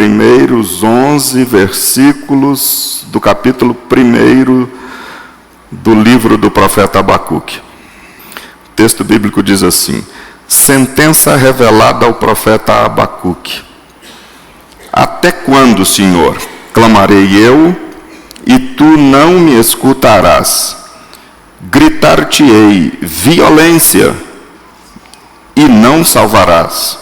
primeiros 11 versículos do capítulo 1 do livro do profeta Abacuque. O texto bíblico diz assim: sentença revelada ao profeta Abacuque. Até quando, Senhor, clamarei eu, e tu não me escutarás? Gritar-te-ei violência, e não salvarás.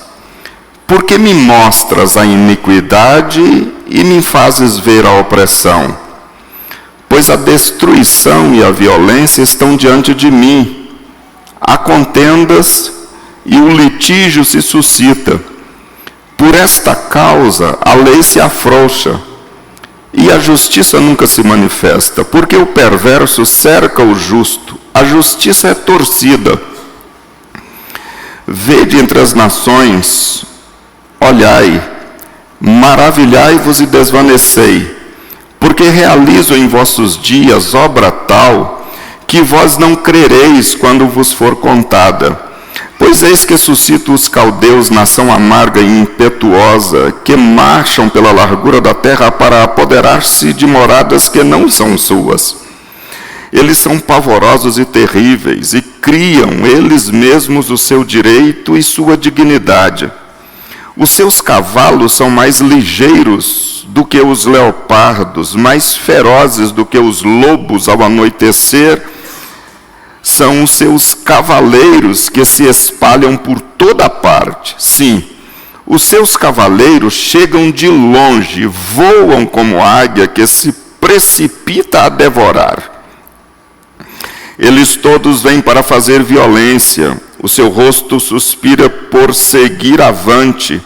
Porque me mostras a iniquidade e me fazes ver a opressão? Pois a destruição e a violência estão diante de mim. Há contendas e o litígio se suscita. Por esta causa a lei se afrouxa e a justiça nunca se manifesta, porque o perverso cerca o justo, a justiça é torcida. Vede entre as nações, olhai, maravilhai-vos e desvanecei, porque realizo em vossos dias obra tal, que vós não crereis quando vos for contada. Pois eis que suscito os caldeus, nação amarga e impetuosa, que marcham pela largura da terra para apoderar-se de moradas que não são suas. Eles são pavorosos e terríveis, e criam eles mesmos o seu direito e sua dignidade. Os seus cavalos são mais ligeiros do que os leopardos, mais ferozes do que os lobos ao anoitecer. São os seus cavaleiros que se espalham por toda parte. Sim, os seus cavaleiros chegam de longe, voam como águia que se precipita a devorar. Eles todos vêm para fazer violência, o seu rosto suspira por seguir avante.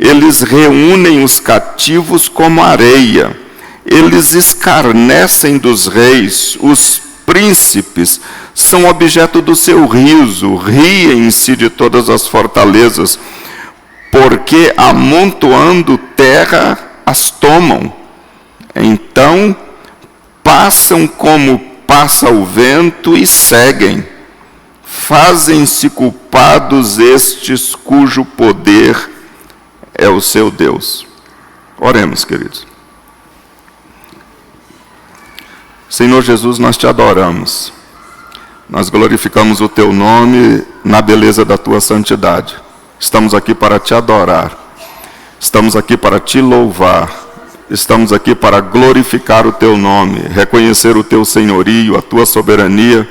Eles reúnem os cativos como areia, eles escarnecem dos reis, os príncipes são objeto do seu riso, riem-se de todas as fortalezas, porque amontoando terra as tomam. Então passam como passa o vento e seguem. Fazem-se culpados estes cujo poder é o seu Deus. Oremos, queridos. Senhor Jesus, nós te adoramos. Nós glorificamos o teu nome na beleza da tua santidade. Estamos aqui para te adorar. Estamos aqui para te louvar. Estamos aqui para glorificar o teu nome, reconhecer o teu senhorio, a tua soberania,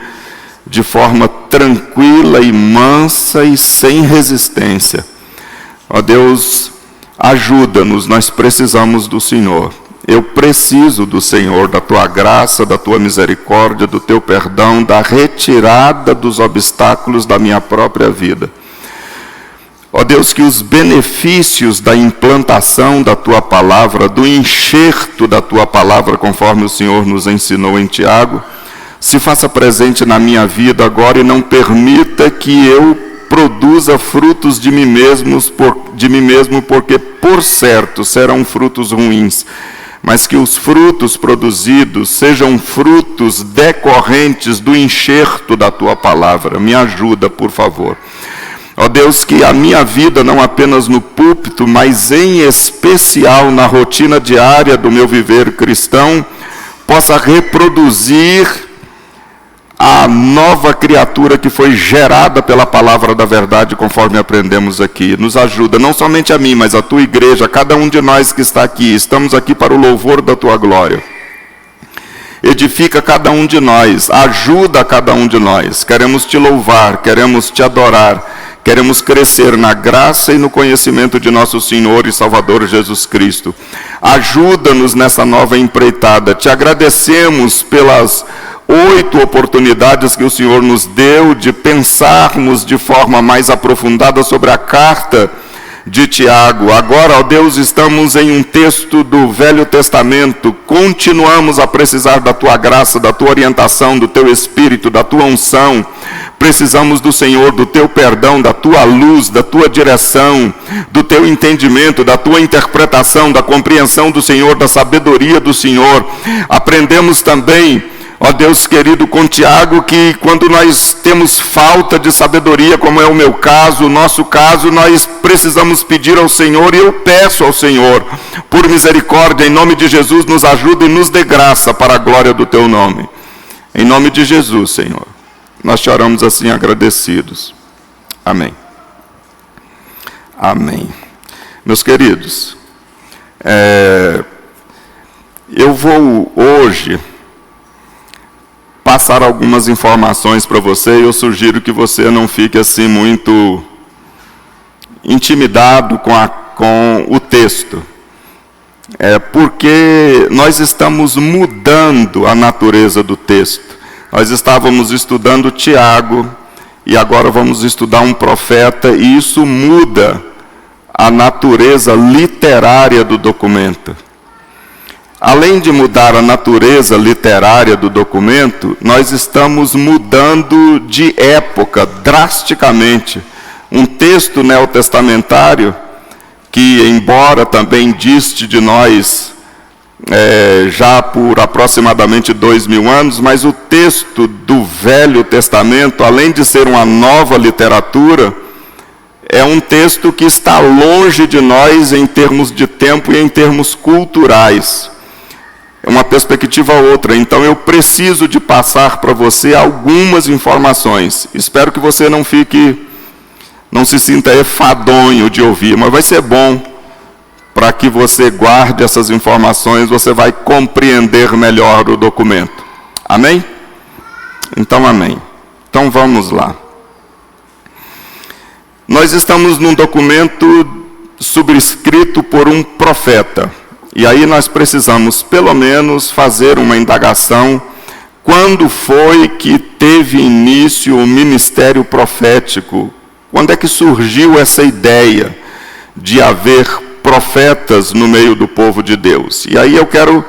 de forma tranquila e mansa e sem resistência. Ó Deus, ajuda-nos, nós precisamos do Senhor. Eu preciso do Senhor, da tua graça, da tua misericórdia, do teu perdão, da retirada dos obstáculos da minha própria vida. Ó Deus, que os benefícios da implantação da tua palavra, do enxerto da tua palavra, conforme o Senhor nos ensinou em Tiago, se faça presente na minha vida agora e não permita que eu produza frutos de mim mesmo, porque por certo serão frutos ruins. Mas que os frutos produzidos sejam frutos decorrentes do enxerto da tua palavra. Me ajuda, por favor. Ó Deus, que a minha vida, não apenas no púlpito, mas em especial na rotina diária do meu viver cristão, possa reproduzir a nova criatura que foi gerada pela palavra da verdade, conforme aprendemos aqui. Nos ajuda, não somente a mim, mas a tua igreja, cada um de nós que está aqui. Estamos aqui para o louvor da tua glória. Edifica cada um de nós, ajuda cada um de nós. Queremos te louvar, queremos te adorar, queremos crescer na graça e no conhecimento de nosso Senhor e Salvador Jesus Cristo. Ajuda-nos nessa nova empreitada. Te agradecemos pelas 8 oportunidades que o Senhor nos deu de pensarmos de forma mais aprofundada sobre a carta de Tiago. Agora, ó Deus, estamos em um texto do Velho Testamento. Continuamos a precisar da tua graça, da tua orientação, do teu Espírito, da tua unção. Precisamos do Senhor, do teu perdão, da tua luz, da tua direção, do teu entendimento, da tua interpretação, da compreensão do Senhor, da sabedoria do Senhor. Aprendemos também Ó Deus querido, com Tiago, que quando nós temos falta de sabedoria, como é o meu caso, o nosso caso, nós precisamos pedir ao Senhor, e eu peço ao Senhor, por misericórdia, em nome de Jesus, nos ajude e nos dê graça para a glória do teu nome. Em nome de Jesus, Senhor, nós te oramos assim agradecidos. Amém. Amém. Meus queridos, eu vou hoje passar algumas informações para você, e eu sugiro que você não fique assim muito intimidado com o texto. Porque nós estamos mudando a natureza do texto. Nós estávamos estudando Tiago, e agora vamos estudar um profeta, e isso muda a natureza literária do documento. Além de mudar a natureza literária do documento, nós estamos mudando de época drasticamente. Um texto neotestamentário, que embora também diste de nós já por aproximadamente 2000 anos, mas o texto do Velho Testamento, além de ser uma nova literatura, é um texto que está longe de nós em termos de tempo e em termos culturais. É uma perspectiva outra. Então eu preciso de passar para você algumas informações. Espero que você não se sinta enfadonho de ouvir, mas vai ser bom para que você guarde essas informações, você vai compreender melhor o documento. Amém? Então, amém. Então vamos lá. Nós estamos num documento subscrito por um profeta. E aí nós precisamos, pelo menos, fazer uma indagação. Quando foi que teve início o ministério profético? Quando é que surgiu essa ideia de haver profetas no meio do povo de Deus? E aí eu quero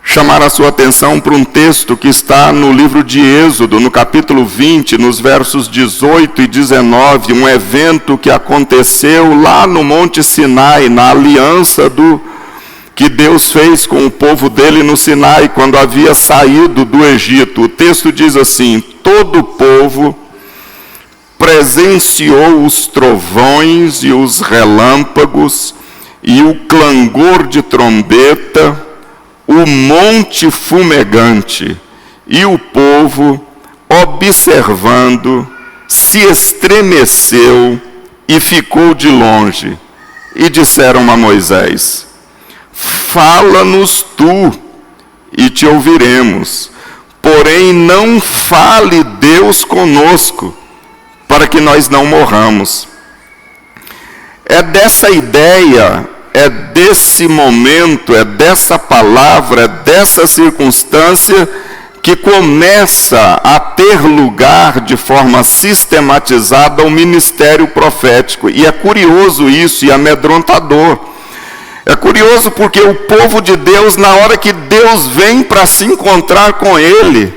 chamar a sua atenção para um texto que está no livro de Êxodo, no capítulo 20, nos versos 18 e 19, um evento que aconteceu lá no Monte Sinai, na aliança que Deus fez com o povo dele no Sinai, quando havia saído do Egito. O texto diz assim: todo o povo presenciou os trovões e os relâmpagos e o clangor de trombeta, o monte fumegante, e o povo, observando, se estremeceu e ficou de longe. E disseram a Moisés: fala-nos tu, e te ouviremos. Porém, não fale Deus conosco, para que nós não morramos. É dessa ideia, é desse momento, é dessa palavra, é dessa circunstância que começa a ter lugar de forma sistematizada o ministério profético. E é curioso isso e amedrontador. É curioso porque o povo de Deus, na hora que Deus vem para se encontrar com ele,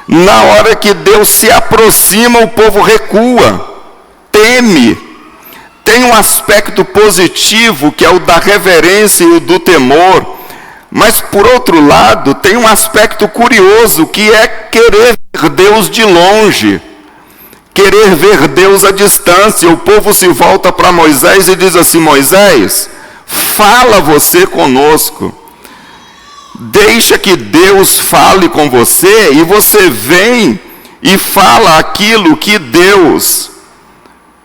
na hora que Deus se aproxima, o povo recua, teme. Tem um aspecto positivo, que é o da reverência e o do temor, mas por outro lado, tem um aspecto curioso, que é querer ver Deus de longe, querer ver Deus à distância. O povo se volta para Moisés e diz assim: Moisés, fala você conosco, deixa que Deus fale com você, e você vem e fala aquilo que Deus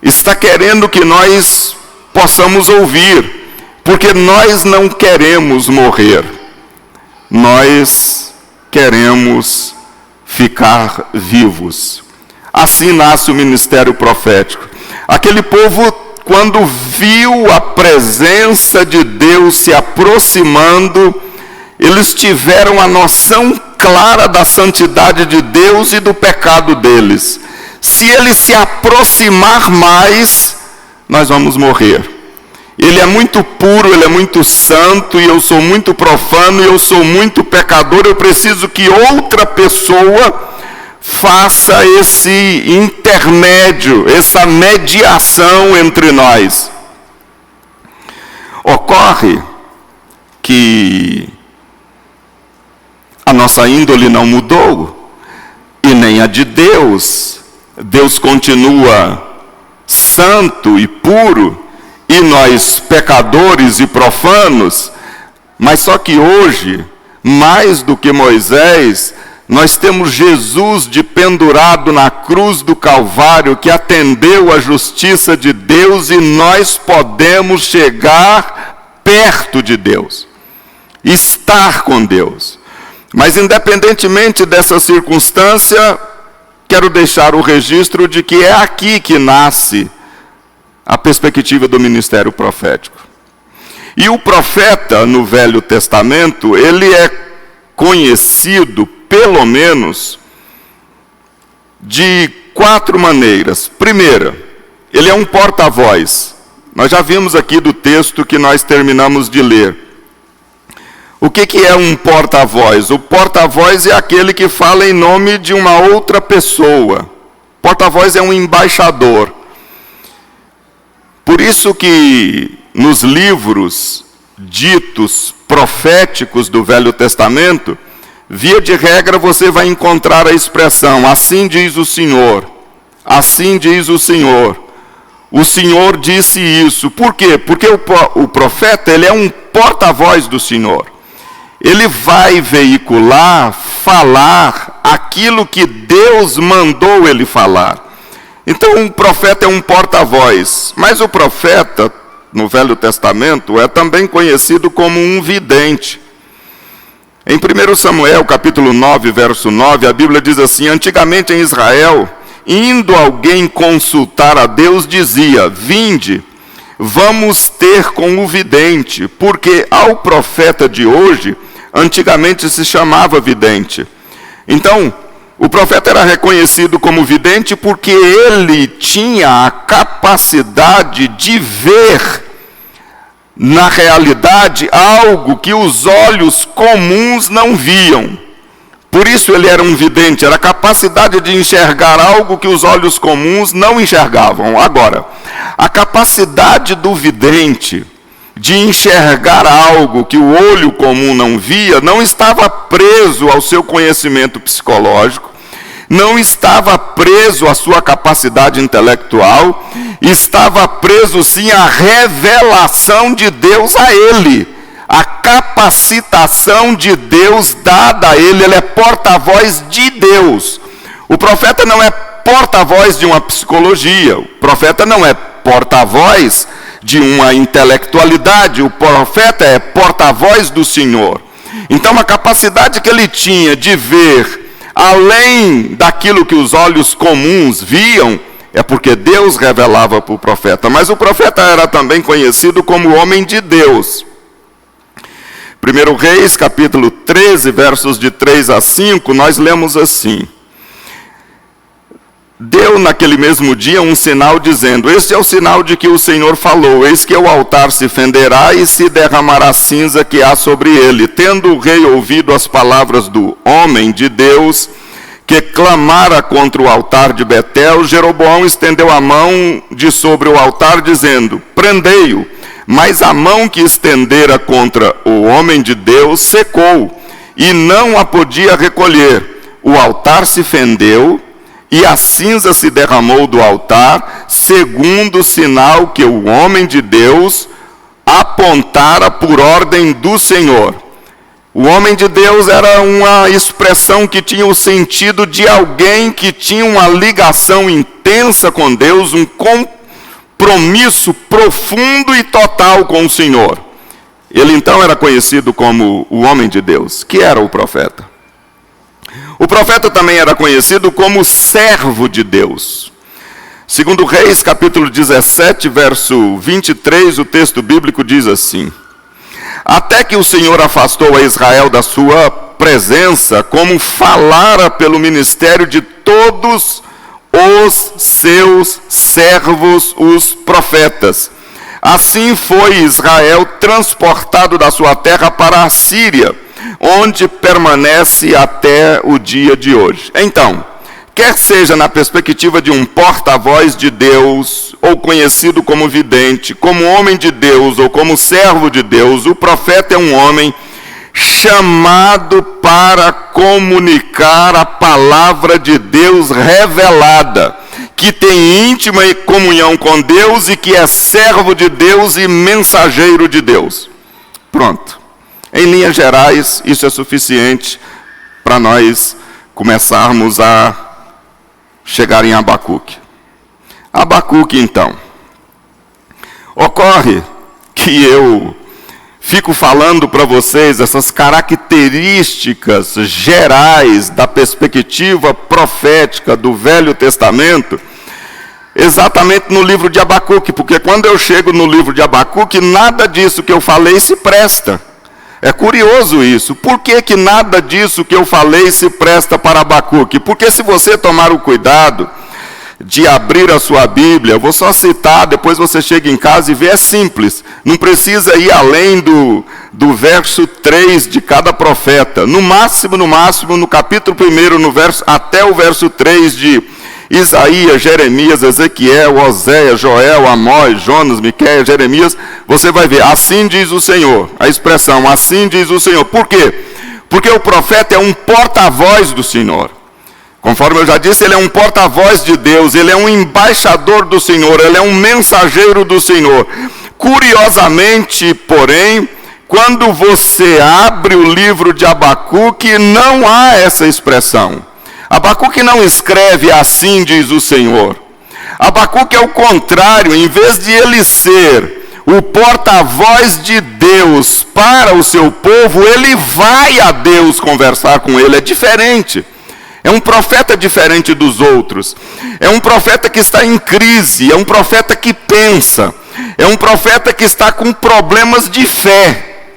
está querendo que nós possamos ouvir, porque nós não queremos morrer, nós queremos ficar vivos. Assim nasce o ministério profético. Aquele povo, quando viu a presença de Deus se aproximando, eles tiveram a noção clara da santidade de Deus e do pecado deles. Se ele se aproximar mais, nós vamos morrer. Ele é muito puro, ele é muito santo, e eu sou muito profano, e eu sou muito pecador. Eu preciso que outra pessoa faça esse intermédio, essa mediação entre nós. Ocorre que a nossa índole não mudou, e nem a de Deus. Deus continua santo e puro, e nós pecadores e profanos. Mas só que hoje, mais do que Moisés, nós temos Jesus pendurado na cruz do Calvário, que atendeu à justiça de Deus, e nós podemos chegar perto de Deus, estar com Deus. Mas independentemente dessa circunstância, quero deixar o registro de que é aqui que nasce a perspectiva do ministério profético. E o profeta no Velho Testamento, ele é conhecido, pelo menos, de 4 maneiras. Primeira, ele é um porta-voz. Nós já vimos aqui do texto que nós terminamos de ler. O que é um porta-voz? O porta-voz é aquele que fala em nome de uma outra pessoa. Porta-voz é um embaixador. Por isso que nos livros ditos proféticos do Velho Testamento, via de regra você vai encontrar a expressão, assim diz o Senhor, assim diz o Senhor disse isso. Por quê? Porque o profeta, ele é um porta-voz do Senhor. Ele vai veicular, falar aquilo que Deus mandou ele falar. Então, o profeta é um porta-voz. Mas o profeta, no Velho Testamento, é também conhecido como um vidente. Em 1 Samuel, capítulo 9, verso 9, a Bíblia diz assim: antigamente em Israel, indo alguém consultar a Deus, dizia: vinde, vamos ter com o vidente, porque ao profeta de hoje, antigamente se chamava vidente. Então, o profeta era reconhecido como vidente porque ele tinha a capacidade de ver na realidade algo que os olhos comuns não viam. Por isso ele era um vidente, era a capacidade de enxergar algo que os olhos comuns não enxergavam. Agora, a capacidade do vidente de enxergar algo que o olho comum não via, não estava preso ao seu conhecimento psicológico, não estava preso à sua capacidade intelectual, estava preso sim à revelação de Deus a ele, a capacitação de Deus dada a ele. Ele é porta-voz de Deus. O profeta não é porta-voz de uma psicologia, o profeta não é porta-voz de uma intelectualidade, o profeta é porta-voz do Senhor. Então a capacidade que ele tinha de ver além daquilo que os olhos comuns viam, é porque Deus revelava para o profeta. Mas o profeta era também conhecido como homem de Deus. 1 Reis, capítulo 13, versos de 3 a 5, nós lemos assim: deu naquele mesmo dia um sinal dizendo: este é o sinal de que o Senhor falou, eis que o altar se fenderá e se derramará cinza que há sobre ele. Tendo o rei ouvido as palavras do homem de Deus, que clamara contra o altar de Betel, Jeroboão estendeu a mão de sobre o altar, dizendo: prendei-o. Mas a mão que estendera contra o homem de Deus secou, e não a podia recolher. O altar se fendeu, e a cinza se derramou do altar, segundo o sinal que o homem de Deus apontara por ordem do Senhor. O homem de Deus era uma expressão que tinha o sentido de alguém que tinha uma ligação intensa com Deus, um compromisso profundo e total com o Senhor. Ele então era conhecido como o homem de Deus, que era o profeta. O profeta também era conhecido como servo de Deus. Segundo Reis, capítulo 17, verso 23, o texto bíblico diz assim: até que o Senhor afastou a Israel da sua presença, como falara pelo ministério de todos os seus servos, os profetas. Assim foi Israel transportado da sua terra para a Síria, onde permanece até o dia de hoje. Então, quer seja na perspectiva de um porta-voz de Deus, ou conhecido como vidente, como homem de Deus, ou como servo de Deus, o profeta é um homem chamado para comunicar a palavra de Deus revelada, que tem íntima comunhão com Deus e que é servo de Deus e mensageiro de Deus. Pronto. Em linhas gerais, isso é suficiente para nós começarmos a chegar em Abacuque. Abacuque, então. Ocorre que eu fico falando para vocês essas características gerais da perspectiva profética do Velho Testamento, exatamente no livro de Abacuque, porque quando eu chego no livro de Abacuque, nada disso que eu falei se presta. É curioso isso. Por que nada disso que eu falei se presta para Abacuque? Porque se você tomar o cuidado de abrir a sua Bíblia, eu vou só citar, depois você chega em casa e vê, é simples. Não precisa ir além do verso 3 de cada profeta. No máximo, no capítulo 1, até o verso 3 de Isaías, Jeremias, Ezequiel, Oséias, Joel, Amós, Jonas, Miqueias, Jeremias, você vai ver, assim diz o Senhor. A expressão, assim diz o Senhor. Por quê? Porque o profeta é um porta-voz do Senhor. Conforme eu já disse, ele é um porta-voz de Deus, ele é um embaixador do Senhor, ele é um mensageiro do Senhor. Curiosamente, porém, quando você abre o livro de Abacuque, não há essa expressão. Abacuque não escreve assim diz o Senhor. Abacuque é o contrário, em vez de ele ser o porta-voz de Deus para o seu povo, ele vai a Deus conversar com ele, é diferente. É um profeta diferente dos outros. É um profeta que está em crise. É um profeta que pensa. É um profeta que está com problemas de fé.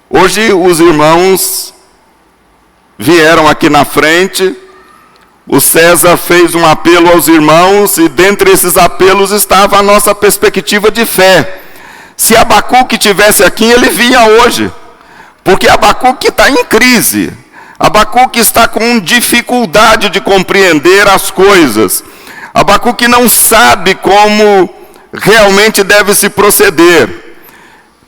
Hoje os irmãos vieram aqui na frente. O César fez um apelo aos irmãos e dentre esses apelos estava a nossa perspectiva de fé. Se Abacuque estivesse aqui, ele vinha hoje. Porque Abacuque está em crise. Abacuque está com dificuldade de compreender as coisas. Abacuque não sabe como realmente deve se proceder.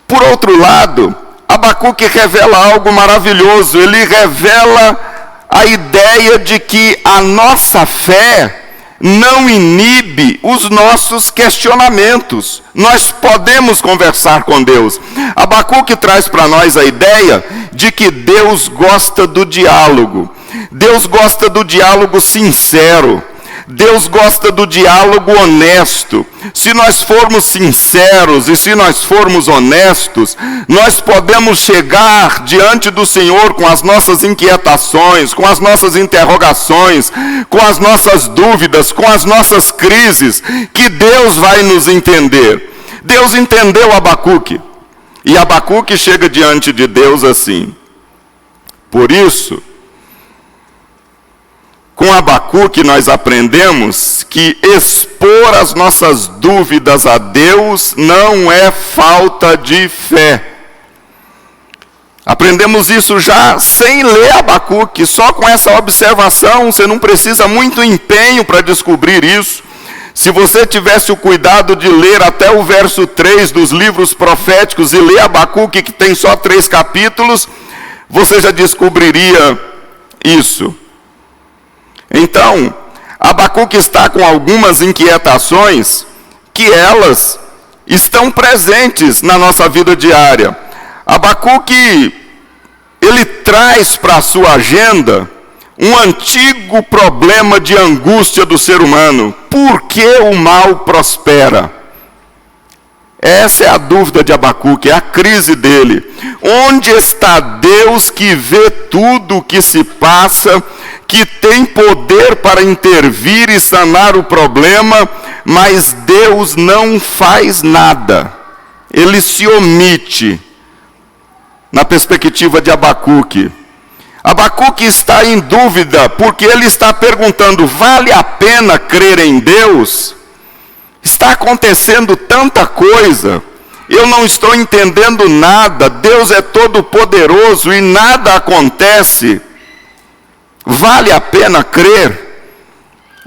Por outro lado, Abacuque revela algo maravilhoso. Ele revela a ideia de que a nossa fé não inibe os nossos questionamentos. Nós podemos conversar com Deus. Abacuque traz para nós a ideia de que Deus gosta do diálogo. Deus gosta do diálogo sincero. Deus gosta do diálogo honesto. Se nós formos sinceros e se nós formos honestos, nós podemos chegar diante do Senhor com as nossas inquietações, com as nossas interrogações, com as nossas dúvidas, com as nossas crises, que Deus vai nos entender. Deus entendeu Abacuque. E Abacuque chega diante de Deus assim. Por isso, com Abacuque nós aprendemos que expor as nossas dúvidas a Deus não é falta de fé. Aprendemos isso já sem ler Abacuque, só com essa observação, você não precisa muito empenho para descobrir isso. Se você tivesse o cuidado de ler até o verso 3 dos livros proféticos e ler Abacuque, que tem só 3 capítulos, você já descobriria isso. Então, Abacuque está com algumas inquietações que elas estão presentes na nossa vida diária. Abacuque, ele traz para a sua agenda um antigo problema de angústia do ser humano. Por que o mal prospera? Essa é a dúvida de Abacuque, é a crise dele. Onde está Deus que vê tudo o que se passa, que tem poder para intervir e sanar o problema, mas Deus não faz nada. Ele se omite na perspectiva de Abacuque. Abacuque está em dúvida, porque ele está perguntando, vale a pena crer em Deus? Está acontecendo tanta coisa, eu não estou entendendo nada, Deus é todo poderoso e nada acontece. Vale a pena crer?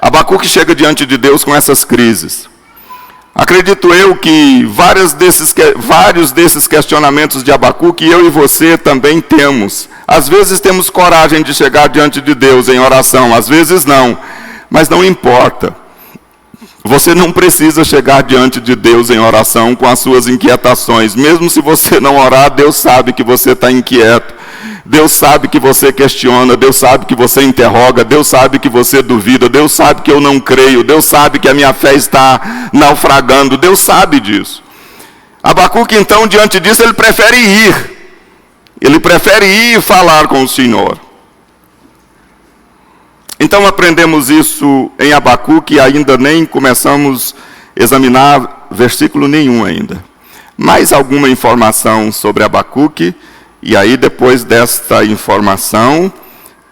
Abacuque chega diante de Deus com essas crises. Acredito eu que vários desses questionamentos de Abacuque eu e você também temos. Às vezes temos coragem de chegar diante de Deus em oração, às vezes não, mas não importa. Você não precisa chegar diante de Deus em oração com as suas inquietações. Mesmo se você não orar, Deus sabe que você está inquieto. Deus sabe que você questiona, Deus sabe que você interroga, Deus sabe que você duvida, Deus sabe que eu não creio, Deus sabe que a minha fé está naufragando, Deus sabe disso. Abacuque, então, diante disso, ele prefere ir. Ele prefere ir e falar com o Senhor. Então aprendemos isso em Abacuque e ainda nem começamos a examinar versículo nenhum ainda. Mais alguma informação sobre Abacuque, e aí depois desta informação,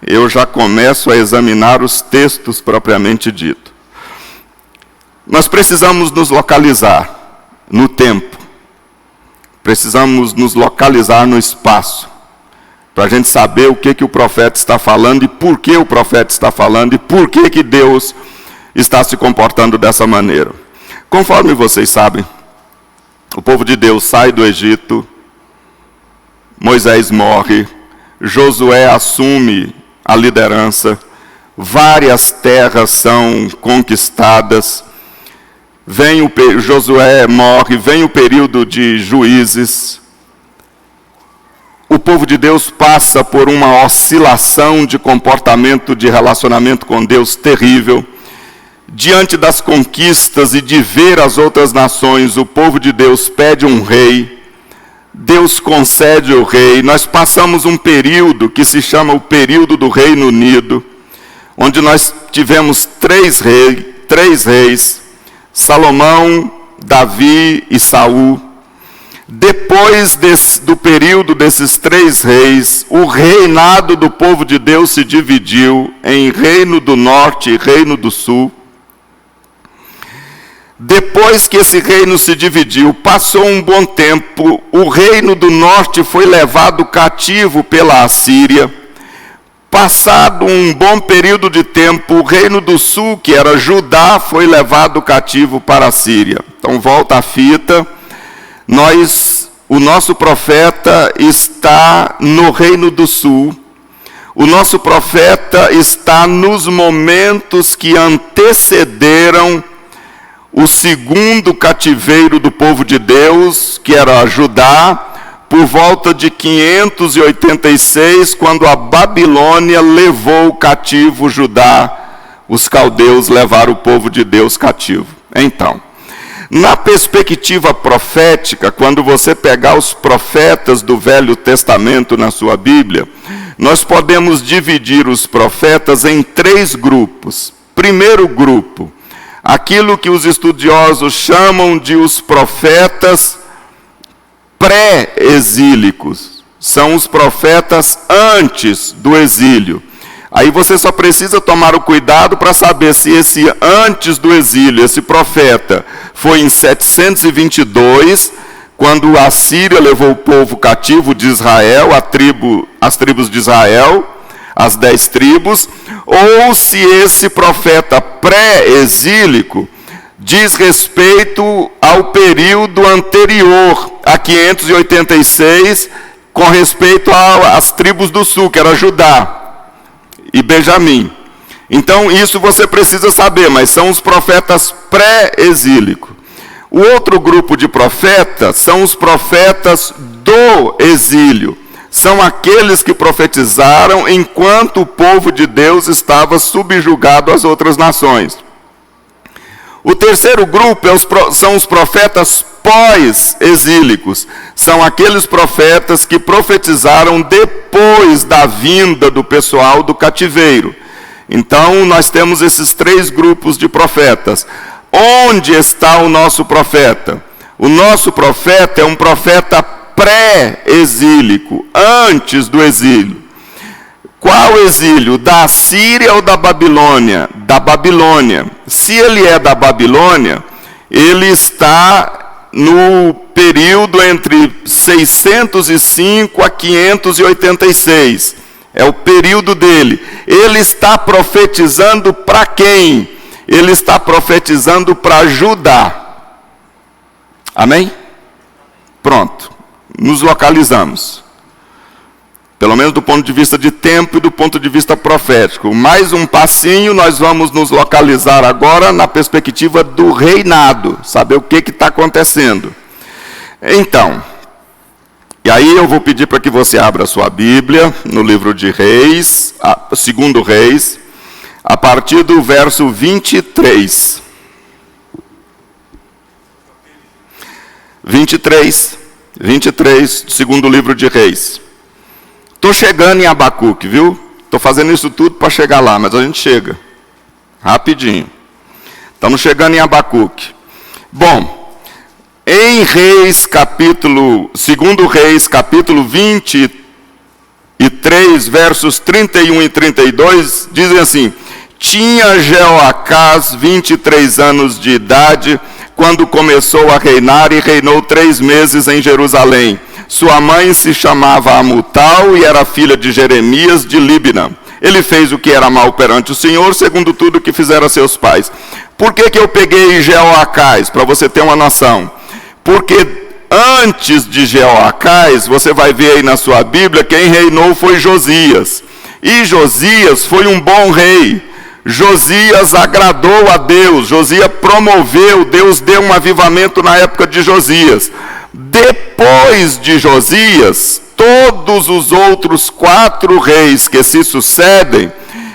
eu já começo a examinar os textos propriamente dito. Nós precisamos nos localizar no tempo. Precisamos nos localizar no espaço. Para a gente saber o que o profeta está falando e por que o profeta está falando e por que Deus está se comportando dessa maneira. Conforme vocês sabem, o povo de Deus sai do Egito, Moisés morre, Josué assume a liderança, várias terras são conquistadas, Josué morre, vem o período de juízes. O povo de Deus passa por uma oscilação de comportamento, de relacionamento com Deus terrível. Diante das conquistas e de ver as outras nações, o povo de Deus pede um rei. Deus concede o rei. Nós passamos um período que se chama o período do Reino Unido, onde nós tivemos três reis, Salomão, Davi e Saul. Depois do período desses três reis, o reinado do povo de Deus se dividiu em Reino do Norte e Reino do Sul. Depois que esse reino se dividiu, passou um bom tempo, o Reino do Norte foi levado cativo pela Assíria. Passado um bom período de tempo, o Reino do Sul, que era Judá, foi levado cativo para a Síria. Então volta a fita. O nosso profeta está no Reino do Sul. O nosso profeta está nos momentos que antecederam o segundo cativeiro do povo de Deus, que era Judá, por volta de 586, quando a Babilônia levou cativo Judá. Os caldeus levaram o povo de Deus cativo. Então, na perspectiva profética, quando você pegar os profetas do Velho Testamento na sua Bíblia, nós podemos dividir os profetas em três grupos. Primeiro grupo, aquilo que os estudiosos chamam de os profetas pré-exílicos. São os profetas antes do exílio. Aí você só precisa tomar o cuidado para saber se esse antes do exílio, esse profeta, foi em 722, quando a Síria levou o povo cativo de Israel, as tribos de Israel, as 10 tribos, ou se esse profeta pré-exílico diz respeito ao período anterior, a 586, com respeito às tribos do sul, que era Judá e Benjamim. Então isso você precisa saber, mas são os profetas pré-exílicos. O outro grupo de profetas são os profetas do exílio. São aqueles que profetizaram enquanto o povo de Deus estava subjugado às outras nações. O terceiro grupo são os profetas pós-exílicos. São aqueles profetas que profetizaram depois da vinda do pessoal do cativeiro. Então, nós temos esses três grupos de profetas. Onde está o nosso profeta? O nosso profeta é um profeta pré-exílico, antes do exílio. Qual exílio? Da Síria ou da Babilônia? Da Babilônia. Se ele é da Babilônia, ele está no período entre 605 a 586. É o período dele. Ele está profetizando para quem? Ele está profetizando para Judá. Amém? Pronto. Nos localizamos. Pelo menos do ponto de vista de tempo e do ponto de vista profético. Mais um passinho, nós vamos nos localizar agora na perspectiva do reinado. Saber o que está acontecendo. Então, e aí eu vou pedir para que você abra a sua Bíblia no livro de Reis, segundo Reis, a partir do verso 23. 23, segundo livro de Reis. Estou chegando em Abacuque, viu? Estou fazendo isso tudo para chegar lá, mas a gente chega. Rapidinho. Estamos chegando em Abacuque. Bom, em Reis, segundo Reis, capítulo 23, versos 31 e 32, dizem assim: tinha Jeoacás 23 anos de idade, quando começou a reinar, e reinou 3 meses em Jerusalém. Sua mãe se chamava Amutal e era filha de Jeremias de Líbina. Ele fez o que era mal perante o Senhor, segundo tudo que fizeram seus pais. Por que eu peguei Jeoacás? Para você ter uma noção. Porque antes de Jeoacás, você vai ver aí na sua Bíblia, quem reinou foi Josias. E Josias foi um bom rei. Josias agradou a Deus, Josias promoveu, Deus deu um avivamento na época de Josias. Depois de Josias, todos os outros 4 reis que se sucedem,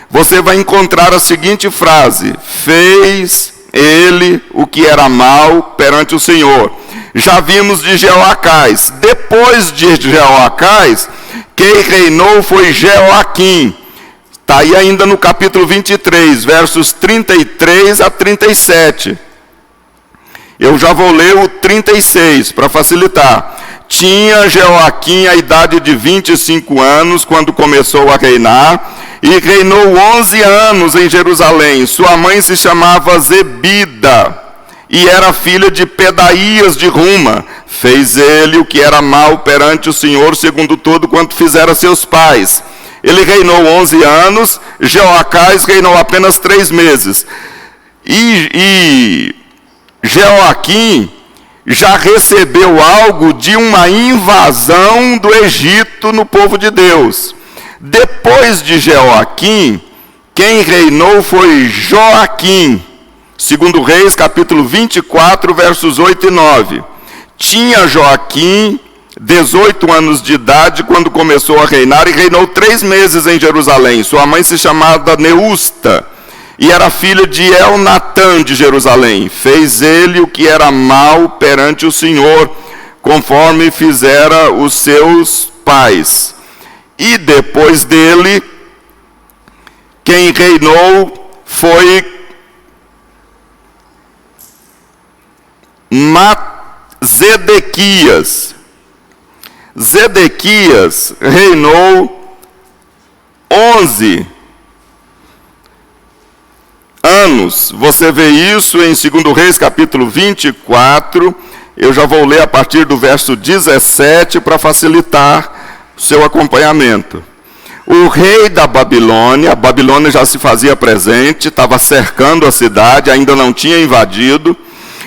você vai encontrar a seguinte frase: fez ele o que era mal perante o Senhor. Já vimos de Jeoacás. Depois de Jeoacás, quem reinou foi Jeoaquim. Está aí ainda no capítulo 23, versos 33 a 37. Eu já vou ler o 36, para facilitar. Tinha Jeoaquim a idade de 25 anos, quando começou a reinar, e reinou 11 anos em Jerusalém. Sua mãe se chamava Zebida, e era filha de Pedaías de Ruma. Fez ele o que era mal perante o Senhor, segundo tudo quanto fizeram seus pais. Ele reinou 11 anos, Jeoacás reinou apenas 3 meses. E Jeoaquim já recebeu algo de uma invasão do Egito no povo de Deus. Depois de Jeoaquim, quem reinou foi Joaquim. Segundo Reis, capítulo 24, versos 8 e 9. Tinha Joaquim 18 anos de idade quando começou a reinar, e reinou 3 meses em Jerusalém. Sua mãe se chamava Neusta, e era filha de Elnatã de Jerusalém. Fez ele o que era mal perante o Senhor, conforme fizera os seus pais. E depois dele, quem reinou foi Zedequias. Zedequias reinou 11 anos. Você vê isso em 2 Reis, capítulo 24. Eu já vou ler a partir do verso 17 para facilitar o seu acompanhamento. O rei da Babilônia, a Babilônia já se fazia presente, estava cercando a cidade, ainda não tinha invadido.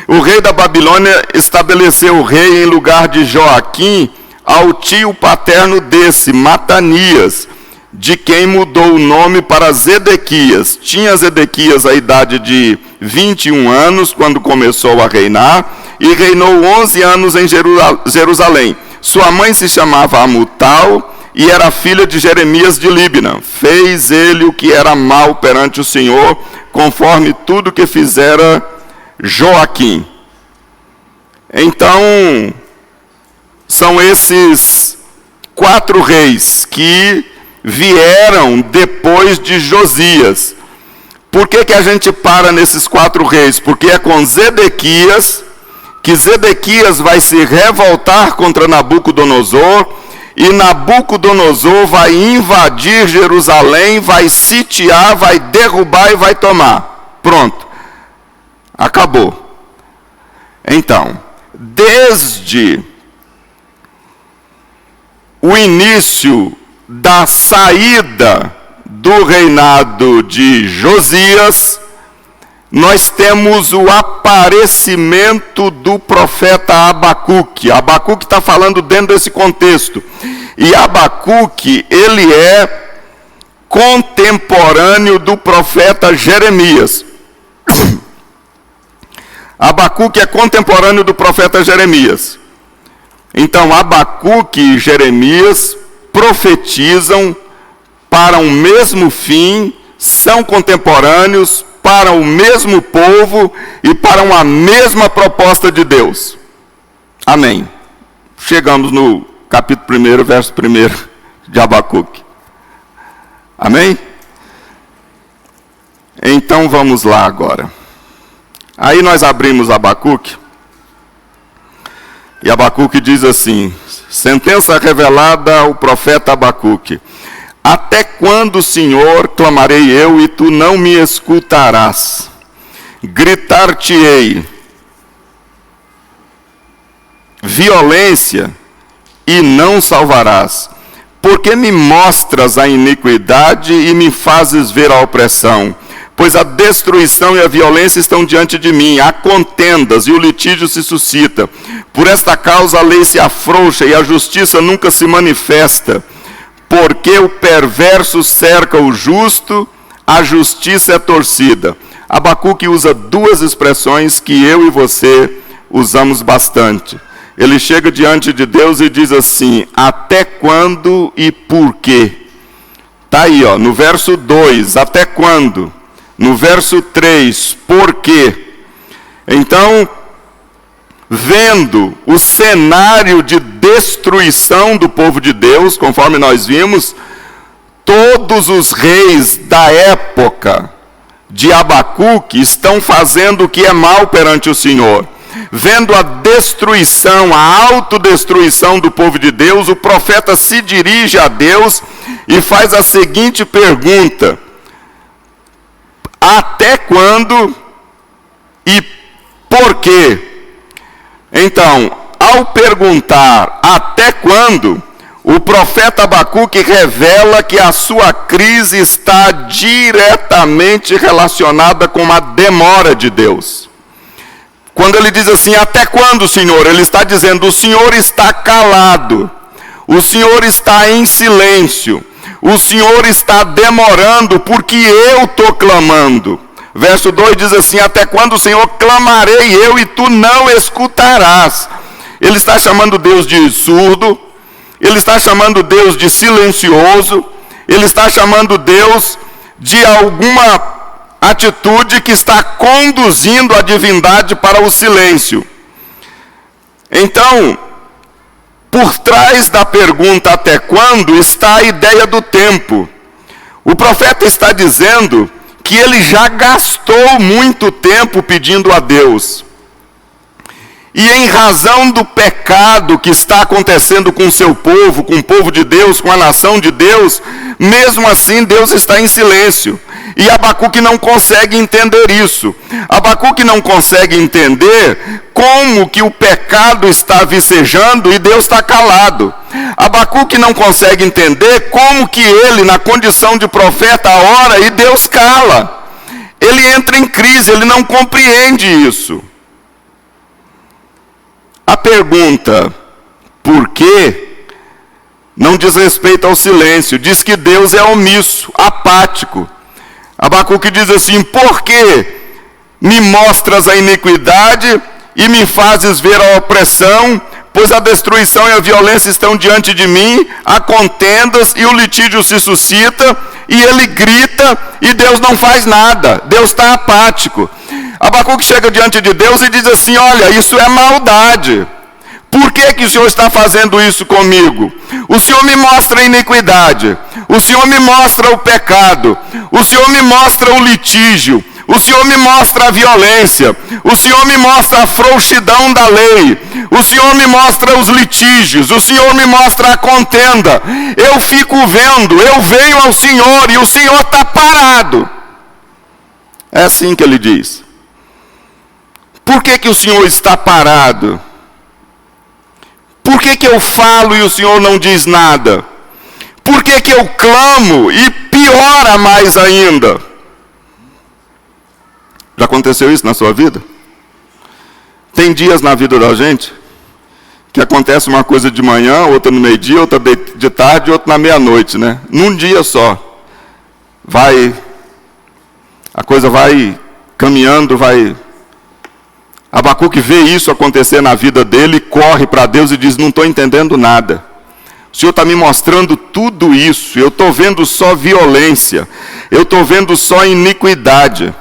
O rei da Babilônia estabeleceu o rei em lugar de Joaquim, ao tio paterno desse, Matanias, de quem mudou o nome para Zedequias. Tinha Zedequias a idade de 21 anos, quando começou a reinar, e reinou 11 anos em Jerusalém. Sua mãe se chamava Amutal, e era filha de Jeremias de Líbina. Fez ele o que era mal perante o Senhor, conforme tudo que fizera Joaquim. Então, são esses 4 reis que vieram depois de Josias. Por que a gente para nesses 4 reis? Porque é com Zedequias, que Zedequias vai se revoltar contra Nabucodonosor, e Nabucodonosor vai invadir Jerusalém, vai sitiar, vai derrubar e vai tomar. Pronto. Acabou. Então, desde o início da saída do reinado de Josias, nós temos o aparecimento do profeta Abacuque. Abacuque está falando dentro desse contexto. E Abacuque, ele é contemporâneo do profeta Jeremias. Abacuque é contemporâneo do profeta Jeremias. Então, Abacuque e Jeremias profetizam para um mesmo fim, são contemporâneos, para o mesmo povo e para uma mesma proposta de Deus. Amém. Chegamos no capítulo 1, verso 1 de Abacuque. Amém? Então vamos lá agora. Aí nós abrimos Abacuque. E Abacuque diz assim: sentença revelada ao profeta Abacuque. Até quando, Senhor, clamarei eu e tu não me escutarás? Gritar-te-ei violência e não salvarás. Porque me mostras a iniquidade e me fazes ver a opressão? Pois a destruição e a violência estão diante de mim, há contendas e o litígio se suscita. Por esta causa a lei se afrouxa e a justiça nunca se manifesta. Porque o perverso cerca o justo, a justiça é torcida. Abacuque usa duas expressões que eu e você usamos bastante. Ele chega diante de Deus e diz assim: até quando e por quê? Está aí, ó, no verso 2, até quando? No verso 3, por quê? Então, vendo o cenário de destruição do povo de Deus, conforme nós vimos, todos os reis da época de Abacuque estão fazendo o que é mal perante o Senhor. Vendo a destruição, a autodestruição do povo de Deus, o profeta se dirige a Deus e faz a seguinte pergunta: até quando e por quê? Então, ao perguntar até quando, o profeta Abacuque revela que a sua crise está diretamente relacionada com a demora de Deus. Quando ele diz assim, até quando, Senhor? Ele está dizendo, o Senhor está calado, o Senhor está em silêncio, o Senhor está demorando porque eu estou clamando. Verso 2 diz assim, até quando, Senhor, clamarei eu e tu não escutarás? Ele está chamando Deus de surdo, ele está chamando Deus de silencioso, ele está chamando Deus de alguma atitude que está conduzindo a divindade para o silêncio. Então, por trás da pergunta até quando está a ideia do tempo. O profeta está dizendo que ele já gastou muito tempo pedindo a Deus. E em razão do pecado que está acontecendo com o seu povo, com o povo de Deus, com a nação de Deus, mesmo assim Deus está em silêncio. E Abacuque não consegue entender isso. Abacuque não consegue entender como que o pecado está vicejando e Deus está calado. Abacuque não consegue entender como que ele, na condição de profeta, ora e Deus cala. Ele entra em crise, ele não compreende isso. A pergunta, por quê? Não diz respeito ao silêncio, diz que Deus é omisso, apático. Abacuque diz assim, por que me mostras a iniquidade e me fazes ver a opressão? Pois a destruição e a violência estão diante de mim, há contendas e o litígio se suscita, e ele grita e Deus não faz nada, Deus está apático. Abacuque chega diante de Deus e diz assim, olha, isso é maldade. Por que que o Senhor está fazendo isso comigo? O Senhor me mostra a iniquidade, o Senhor me mostra o pecado, o Senhor me mostra o litígio, o Senhor me mostra a violência, o Senhor me mostra a frouxidão da lei, o Senhor me mostra os litígios, o Senhor me mostra a contenda. Eu fico vendo, eu venho ao Senhor e o Senhor está parado. É assim que ele diz. Por que que o Senhor está parado? Por que que eu falo e o Senhor não diz nada? Por que que eu clamo e piora mais ainda? Já aconteceu isso na sua vida? Tem dias na vida da gente que acontece uma coisa de manhã, outra no meio-dia, outra de tarde, outra na meia-noite, né? Num dia só. A coisa vai caminhando, Abacuque vê isso acontecer na vida dele, corre para Deus e diz: não estou entendendo nada. O Senhor está me mostrando tudo isso, eu estou vendo só violência, eu estou vendo só iniquidade,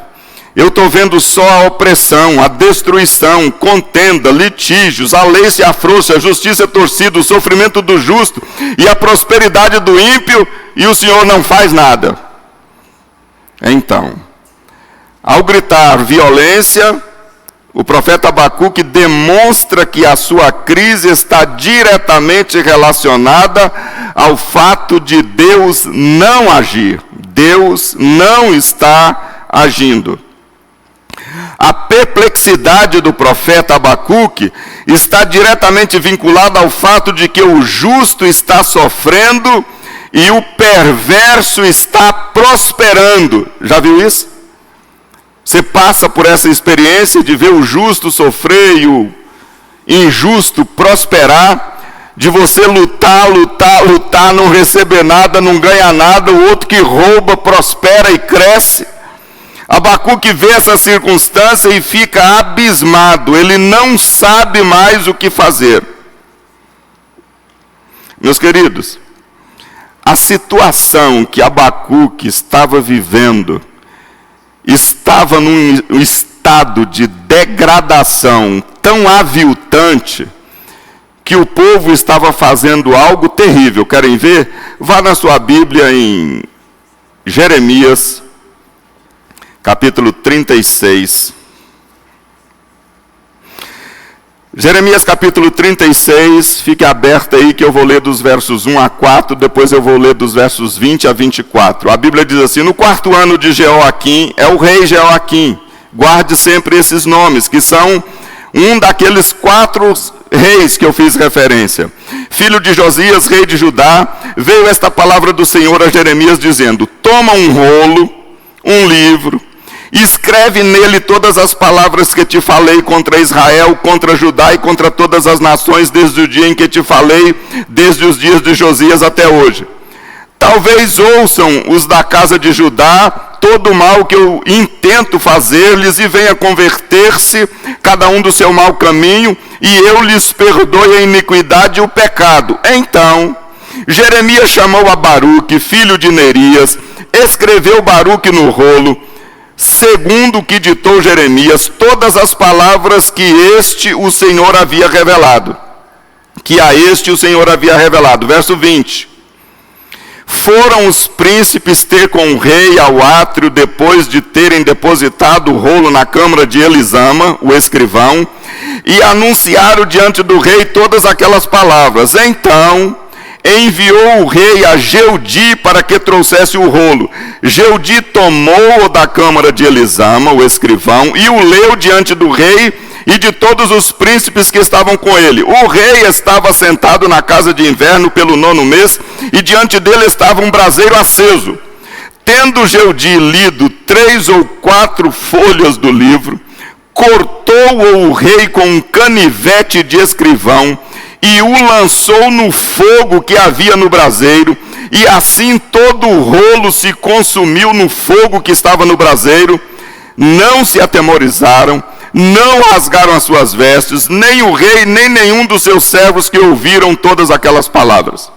eu estou vendo só a opressão, a destruição, contenda, litígios, a lei se afrouxa, a justiça é torcida, o sofrimento do justo e a prosperidade do ímpio, e o Senhor não faz nada. Então, ao gritar violência, o profeta Abacuque demonstra que a sua crise está diretamente relacionada ao fato de Deus não agir. Deus não está agindo. A perplexidade do profeta Abacuque está diretamente vinculada ao fato de que o justo está sofrendo e o perverso está prosperando. Já viu isso? Você passa por essa experiência de ver o justo sofrer e o injusto prosperar, de você lutar, não receber nada, não ganhar nada, o outro que rouba, prospera e cresce. Abacuque vê essa circunstância e fica abismado, ele não sabe mais o que fazer. Meus queridos, a situação que Abacuque estava vivendo estava num estado de degradação tão aviltante que o povo estava fazendo algo terrível. Querem ver? Vá na sua Bíblia em Jeremias, capítulo 36. Jeremias capítulo 36, fique aberto aí que eu vou ler dos versos 1 a 4, depois eu vou ler dos versos 20 a 24. A Bíblia diz assim: no 4º ano de Jeoaquim, é o rei Jeoaquim, guarde sempre esses nomes, que são um daqueles 4 reis que eu fiz referência. Filho de Josias, rei de Judá, veio esta palavra do Senhor a Jeremias dizendo: toma um rolo, um livro, escreve nele todas as palavras que te falei contra Israel, contra Judá e contra todas as nações, desde o dia em que te falei, desde os dias de Josias até hoje. Talvez ouçam os da casa de Judá todo o mal que eu intento fazer-lhes e venha converter-se cada um do seu mau caminho, e eu lhes perdoe a iniquidade e o pecado. Então Jeremias chamou a Baruque, filho de Nerias, escreveu Baruque no rolo, segundo o que ditou Jeremias, todas as palavras que o Senhor havia revelado. Verso 20. Foram os príncipes ter com o rei ao átrio, depois de terem depositado o rolo na câmara de Elisama, o escrivão, e anunciaram diante do rei todas aquelas palavras. Então enviou o rei a Jeudi para que trouxesse o rolo. Jeudi tomou-o da câmara de Elisama, o escrivão, e o leu diante do rei e de todos os príncipes que estavam com ele. O rei estava sentado na casa de inverno pelo 9º mês, e diante dele estava um braseiro aceso. Tendo Jeudi lido 3 ou 4 folhas do livro, cortou-o o rei com um canivete de escrivão, e o lançou no fogo que havia no braseiro, e assim todo o rolo se consumiu no fogo que estava no braseiro. Não se atemorizaram, não rasgaram as suas vestes, nem o rei, nem nenhum dos seus servos que ouviram todas aquelas palavras.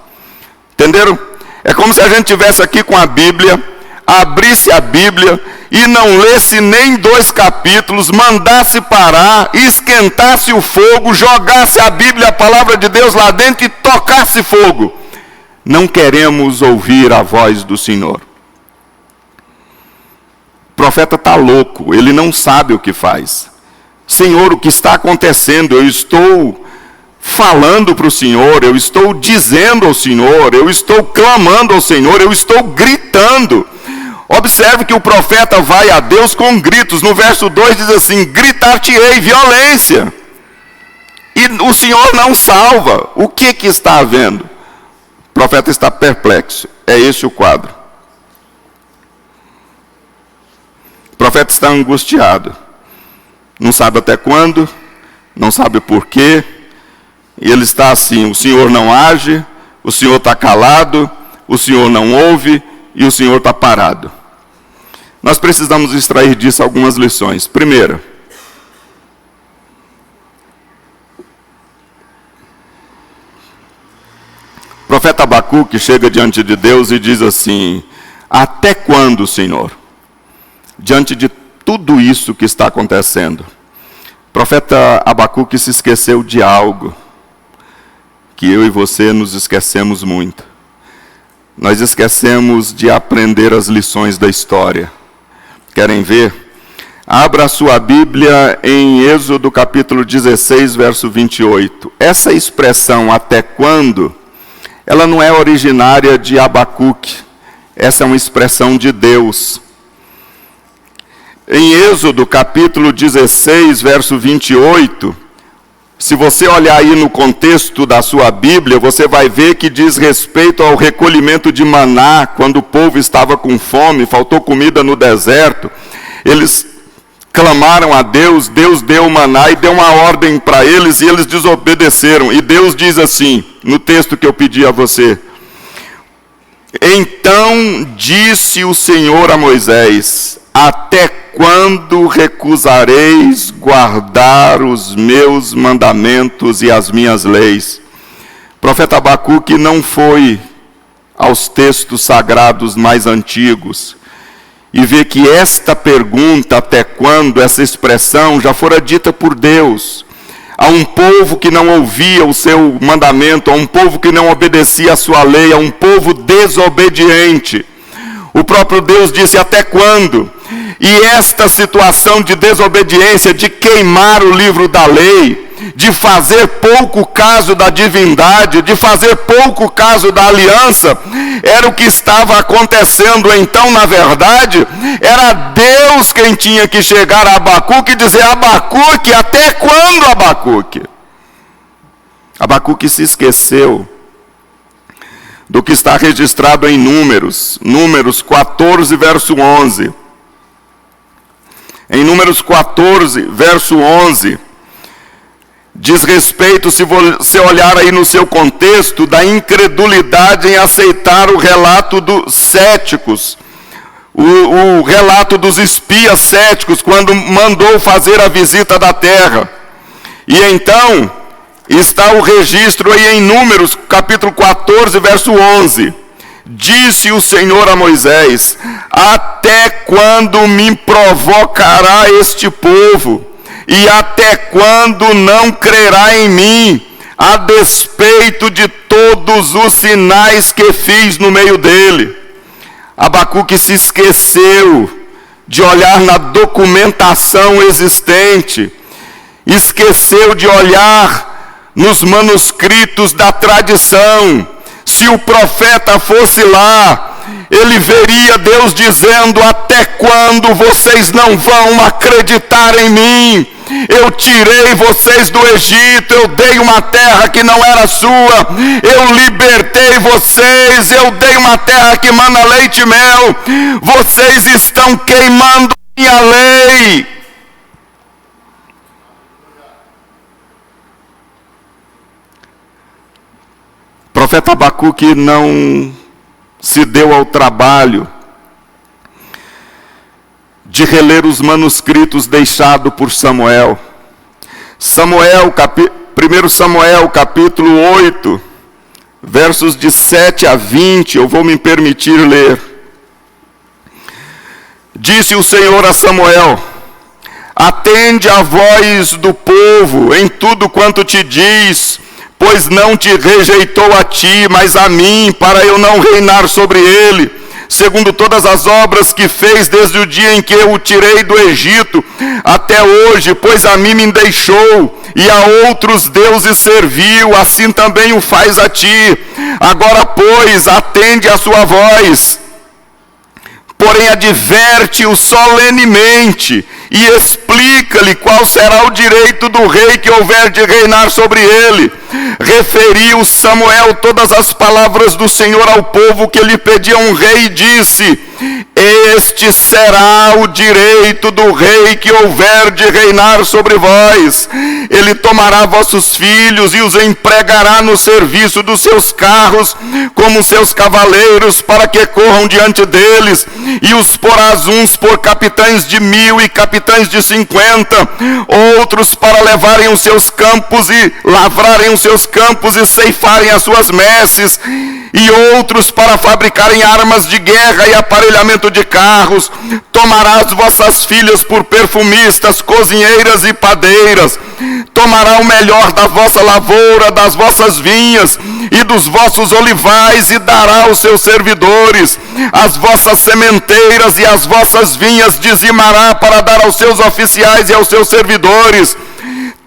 Entenderam? É como se a gente estivesse aqui com a Bíblia, abrisse a Bíblia e não lesse nem 2 capítulos, mandasse parar, esquentasse o fogo, jogasse a Bíblia, a palavra de Deus lá dentro e tocasse fogo. Não queremos ouvir a voz do Senhor. O profeta está louco, ele não sabe o que faz. Senhor, o que está acontecendo? Eu estou falando para o Senhor, eu estou dizendo ao Senhor, eu estou clamando ao Senhor, eu estou gritando. Observe que o profeta vai a Deus com gritos. No verso 2 diz assim: gritar-te-ei, violência. E o Senhor não salva. O que está havendo? O profeta está perplexo. É esse o quadro. O profeta está angustiado. Não sabe até quando, não sabe por quê. E ele está assim: o Senhor não age, o Senhor está calado, o Senhor não ouve e o Senhor está parado. Nós precisamos extrair disso algumas lições. Primeira, o profeta Abacuque chega diante de Deus e diz assim: até quando, Senhor? Diante de tudo isso que está acontecendo. O profeta Abacuque se esqueceu de algo que eu e você nos esquecemos muito. Nós esquecemos de aprender as lições da história. Querem ver? Abra a sua Bíblia em Êxodo capítulo 16, verso 28. Essa expressão, até quando, ela não é originária de Abacuque. Essa é uma expressão de Deus. Em Êxodo capítulo 16, verso 28, se você olhar aí no contexto da sua Bíblia, você vai ver que diz respeito ao recolhimento de maná, quando o povo estava com fome, faltou comida no deserto. Eles clamaram a Deus, Deus deu o maná e deu uma ordem para eles e eles desobedeceram. E Deus diz assim, no texto que eu pedi a você: então disse o Senhor a Moisés: até quando recusareis guardar os meus mandamentos e as minhas leis? O profeta Abacuque não foi aos textos sagrados mais antigos e vê que esta pergunta, até quando, essa expressão já fora dita por Deus a um povo que não ouvia o seu mandamento, a um povo que não obedecia a sua lei, a um povo desobediente. O próprio Deus disse: até quando? E esta situação de desobediência, de queimar o livro da lei, de fazer pouco caso da divindade, de fazer pouco caso da aliança, era o que estava acontecendo. Então, na verdade, era Deus quem tinha que chegar a Abacuque e dizer: Abacuque, até quando, Abacuque? Abacuque se esqueceu do que está registrado em Números 14, verso 11. Em Números 14, verso 11, diz respeito, se você olhar aí no seu contexto, da incredulidade em aceitar o relato dos céticos, o relato dos espias céticos, quando mandou fazer a visita da terra. E então, está o registro aí em Números, capítulo 14, verso 11. Disse o Senhor a Moisés: até quando me provocará este povo? E até quando não crerá em mim, a despeito de todos os sinais que fiz no meio dele? Abacuque se esqueceu de olhar na documentação existente, esqueceu de olhar nos manuscritos da tradição. Se o profeta fosse lá, ele veria Deus dizendo: até quando vocês não vão acreditar em mim? Eu tirei vocês do Egito, eu dei uma terra que não era sua, eu libertei vocês, eu dei uma terra que mana leite e mel. Vocês estão queimando minha lei. O profeta Abacuque não se deu ao trabalho de reler os manuscritos deixados por Samuel. 1 Samuel, capítulo 8, versos de 7 a 20, eu vou me permitir ler. Disse o Senhor a Samuel: atende a voz do povo em tudo quanto te diz, pois não te rejeitou a ti, mas a mim, para eu não reinar sobre ele, segundo todas as obras que fez desde o dia em que eu o tirei do Egito até hoje, pois a mim me deixou e a outros deuses serviu, assim também o faz a ti. Agora, pois, atende a sua voz, porém adverte-o solenemente e explica Explica-lhe qual será o direito do rei que houver de reinar sobre ele. Referiu Samuel todas as palavras do Senhor ao povo que lhe pedia um rei e disse: este será o direito do rei que houver de reinar sobre vós. Ele tomará vossos filhos e os empregará no serviço dos seus carros, como seus cavaleiros, para que corram diante deles, e os porás uns por capitães de 1000 e capitães de 50, outros para levarem os seus campos e lavrarem os seus campos e ceifarem as suas messes, e outros para fabricarem armas de guerra e aparelhamento de carros. Tomarás vossas filhas por perfumistas, cozinheiras e padeiras. Tomará o melhor da vossa lavoura, das vossas vinhas e dos vossos olivais, e dará aos seus servidores. As vossas sementeiras e as vossas vinhas dizimará para dar aos seus oficiais e aos seus servidores.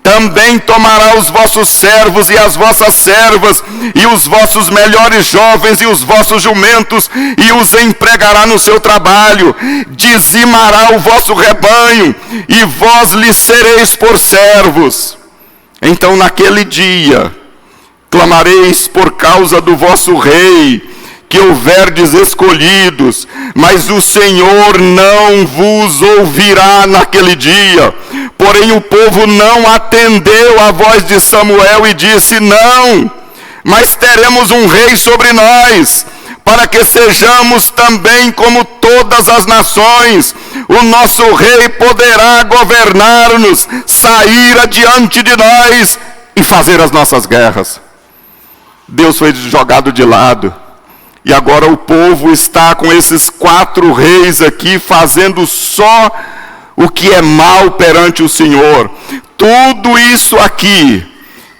Também tomará os vossos servos e as vossas servas, e os vossos melhores jovens e os vossos jumentos, e os empregará no seu trabalho. Dizimará o vosso rebanho, e vós lhe sereis por servos. Então naquele dia clamareis por causa do vosso rei, que houverdes escolhidos, mas o Senhor não vos ouvirá naquele dia. Porém o povo não atendeu à voz de Samuel e disse: não, mas teremos um rei sobre nós, para que sejamos também como todas as nações. O nosso rei poderá governar-nos, sair adiante de nós e fazer as nossas guerras. Deus foi jogado de lado. E agora o povo está com esses 4 reis aqui, fazendo só o que é mal perante o Senhor. Tudo isso aqui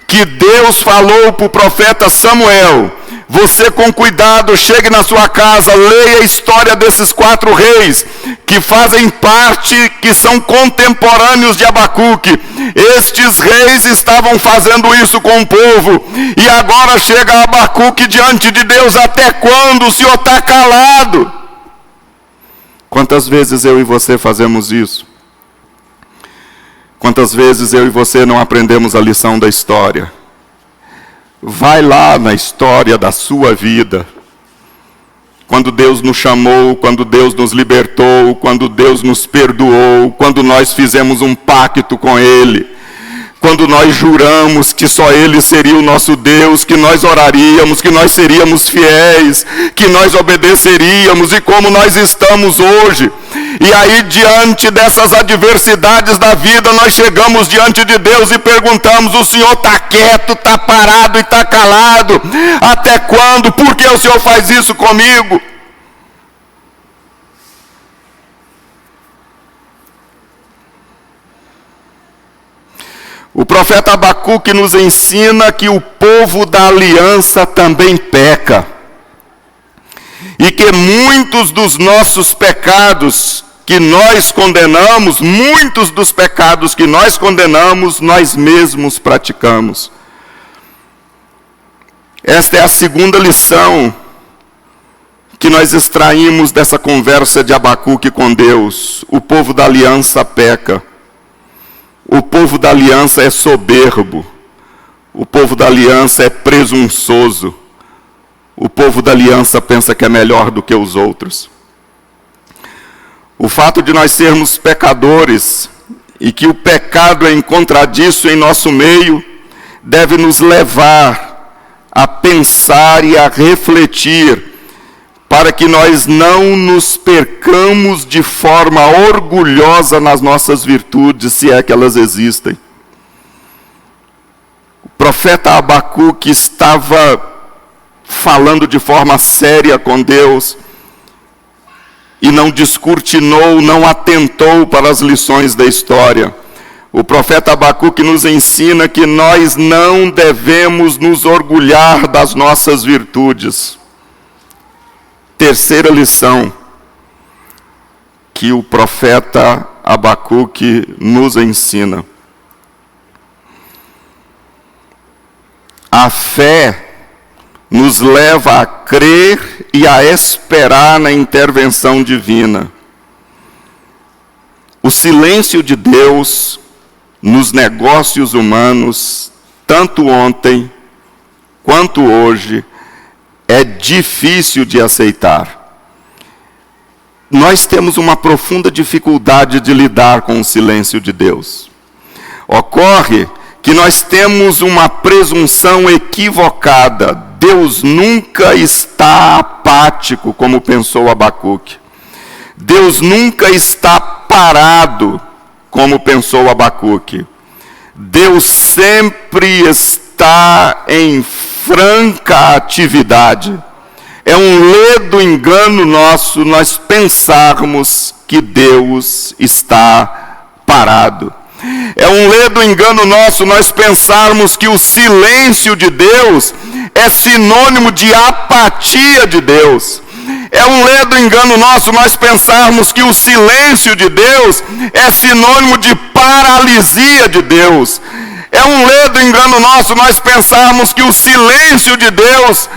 que Deus falou para o profeta Samuel, você com cuidado, chegue na sua casa, leia a história desses 4 reis, que fazem parte, que são contemporâneos de Abacuque. Estes reis estavam fazendo isso com o povo, e agora chega Abacuque diante de Deus: até quando o Senhor está calado? Quantas vezes eu e você fazemos isso? Quantas vezes eu e você não aprendemos a lição da história? Vai lá na história da sua vida. Quando Deus nos chamou, quando Deus nos libertou, quando Deus nos perdoou, quando nós fizemos um pacto com Ele, quando nós juramos que só Ele seria o nosso Deus, que nós oraríamos, que nós seríamos fiéis, que nós obedeceríamos, e como nós estamos hoje. E aí, diante dessas adversidades da vida, nós chegamos diante de Deus e perguntamos: o Senhor está quieto, está parado e está calado? Até quando? Por que o Senhor faz isso comigo? O profeta Abacuque nos ensina que o povo da aliança também peca, e que muitos dos nossos pecados que nós condenamos, muitos dos pecados que nós condenamos, nós mesmos praticamos. Esta é a segunda lição que nós extraímos dessa conversa de Abacuque com Deus. O povo da aliança peca. O povo da aliança é soberbo. O povo da aliança é presunçoso. O povo da aliança pensa que é melhor do que os outros. O fato de nós sermos pecadores e que o pecado é encontradiço em nosso meio deve nos levar a pensar e a refletir, para que nós não nos percamos de forma orgulhosa nas nossas virtudes, se é que elas existem. O profeta Abacuque estava falando de forma séria com Deus, e não descortinou, não atentou para as lições da história. O profeta Abacuque nos ensina que nós não devemos nos orgulhar das nossas virtudes. Terceira lição que o profeta Abacuque nos ensina: a fé nos leva a crer e a esperar na intervenção divina. O silêncio de Deus nos negócios humanos, tanto ontem quanto hoje, é difícil de aceitar. Nós temos uma profunda dificuldade de lidar com o silêncio de Deus. Ocorre que nós temos uma presunção equivocada. Deus nunca está apático, como pensou Abacuque. Deus nunca está parado, como pensou Abacuque. Deus sempre está em franca atividade. É um ledo engano nosso nós pensarmos que Deus está parado. É um ledo engano nosso nós pensarmos que o silêncio de Deus é sinônimo de apatia de Deus. É um ledo engano nosso nós pensarmos que o silêncio de Deus é sinônimo de paralisia de Deus. É um ledo engano nosso nós pensarmos que o silêncio de Deus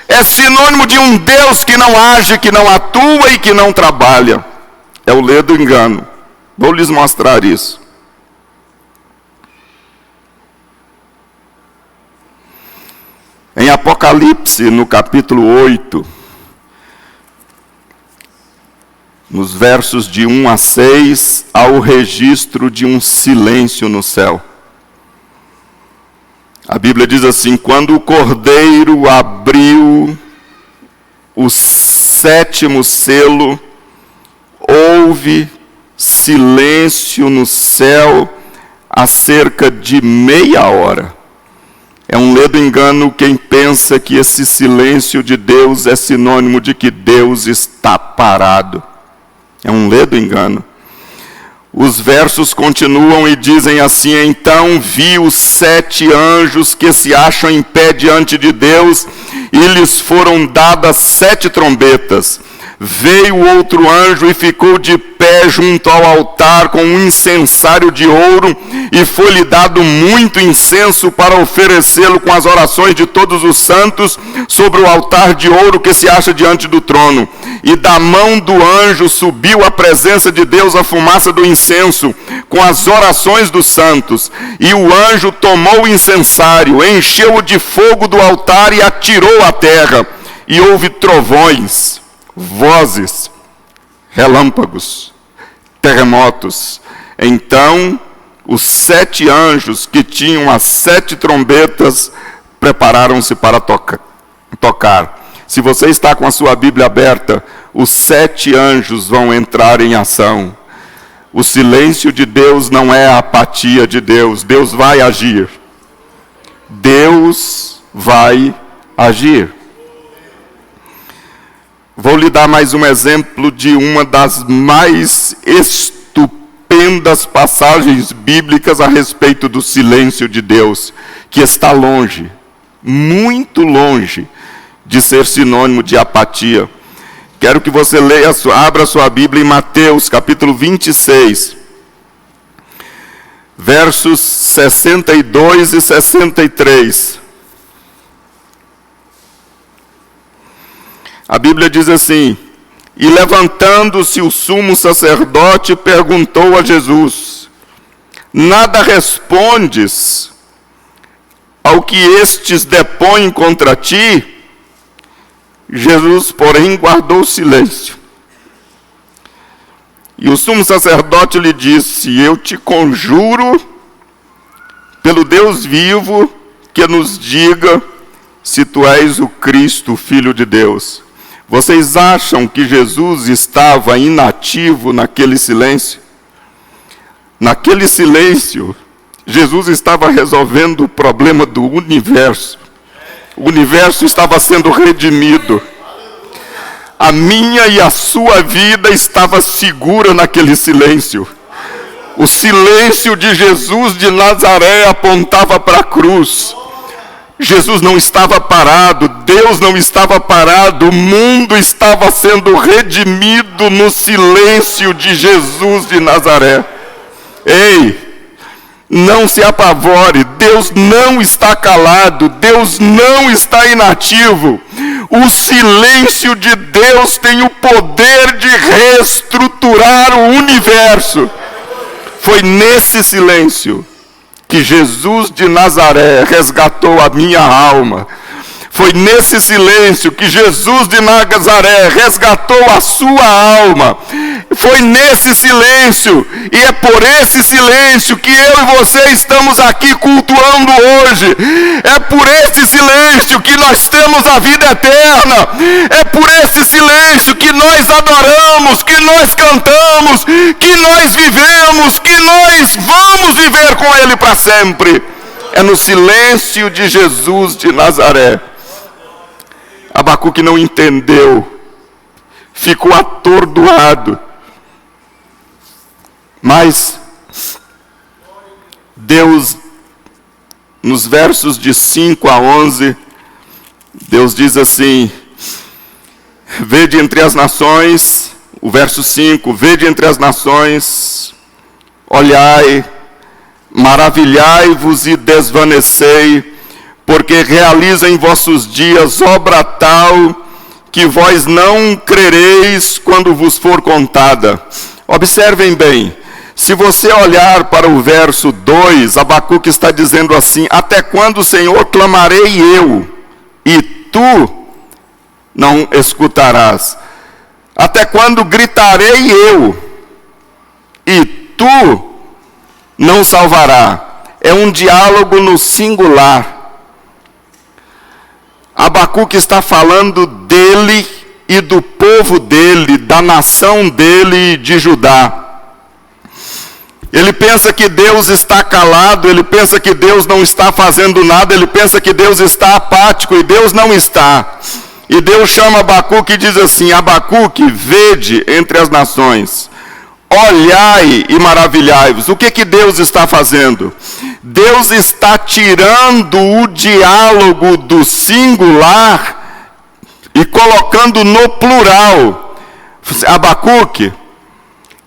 é sinônimo de um Deus que não age, que não atua e que não trabalha. É o ledo engano. Vou lhes mostrar isso. Em Apocalipse, no capítulo 8, nos versos de 1 a 6, há o registro de um silêncio no céu. A Bíblia diz assim: quando o Cordeiro abriu o 7º selo, houve silêncio no céu há cerca de meia hora. É um ledo engano quem pensa que esse silêncio de Deus é sinônimo de que Deus está parado. É um ledo engano. Os versos continuam e dizem assim: então vi os 7 anjos que se acham em pé diante de Deus, e lhes foram dadas 7 trombetas. Veio outro anjo e ficou de pé junto ao altar com um incensário de ouro, e foi-lhe dado muito incenso para oferecê-lo com as orações de todos os santos sobre o altar de ouro que se acha diante do trono. E da mão do anjo subiu à presença de Deus a fumaça do incenso, com as orações dos santos. E o anjo tomou o incensário, encheu-o de fogo do altar e atirou à terra. E houve trovões, vozes, relâmpagos, terremotos. Então os 7 anjos que tinham as 7 trombetas prepararam-se para tocar. Se você está com a sua Bíblia aberta, os 7 anjos vão entrar em ação. O silêncio de Deus não é a apatia de Deus. Deus vai agir. Deus vai agir. Vou lhe dar mais um exemplo de uma das mais estupendas passagens bíblicas a respeito do silêncio de Deus, que está longe, muito longe, de ser sinônimo de apatia. Quero que você leia, abra sua Bíblia em Mateus, capítulo 26, versos 62 e 63. A Bíblia diz assim: e levantando-se o sumo sacerdote, perguntou a Jesus: nada respondes ao que estes depõem contra ti? Jesus, porém, guardou silêncio. E o sumo sacerdote lhe disse: eu te conjuro, pelo Deus vivo, que nos diga se tu és o Cristo, o Filho de Deus. Vocês acham que Jesus estava inativo naquele silêncio? Naquele silêncio, Jesus estava resolvendo o problema do universo. O universo estava sendo redimido. A minha e a sua vida estava segura naquele silêncio. O silêncio de Jesus de Nazaré apontava para a cruz. Jesus não estava parado, Deus não estava parado, o mundo estava sendo redimido no silêncio de Jesus de Nazaré. Ei, não se apavore, Deus não está calado, Deus não está inativo. O silêncio de Deus tem o poder de reestruturar o universo. Foi nesse silêncio que Jesus de Nazaré resgatou a minha alma. Foi nesse silêncio que Jesus de Nazaré resgatou a sua alma. Foi nesse silêncio, e é por esse silêncio que eu e você estamos aqui cultuando hoje. É por esse silêncio que nós temos a vida eterna. É por esse silêncio que nós adoramos, que nós cantamos, que nós vivemos, que nós vamos viver com Ele para sempre. É no silêncio de Jesus de Nazaré. Abacuque não entendeu, ficou atordoado. Mas Deus, nos versos de 5 a 11, Deus diz assim: vede entre as nações, o verso 5, vede entre as nações, olhai, maravilhai-vos e desvanecei, porque realiza em vossos dias obra tal, que vós não crereis quando vos for contada. Observem bem, se você olhar para o verso 2, Abacuque está dizendo assim: até quando, Senhor, clamarei eu, e tu não escutarás? Até quando gritarei eu, e tu não salvarás? É um diálogo no singular. Abacuque está falando dele e do povo dele, da nação dele de Judá. Ele pensa que Deus está calado, ele pensa que Deus não está fazendo nada, ele pensa que Deus está apático, e Deus não está. E Deus chama Abacuque e diz assim: Abacuque, vede entre as nações, olhai e maravilhai-vos. O que Deus está fazendo? Deus está tirando o diálogo do singular e colocando no plural. Abacuque,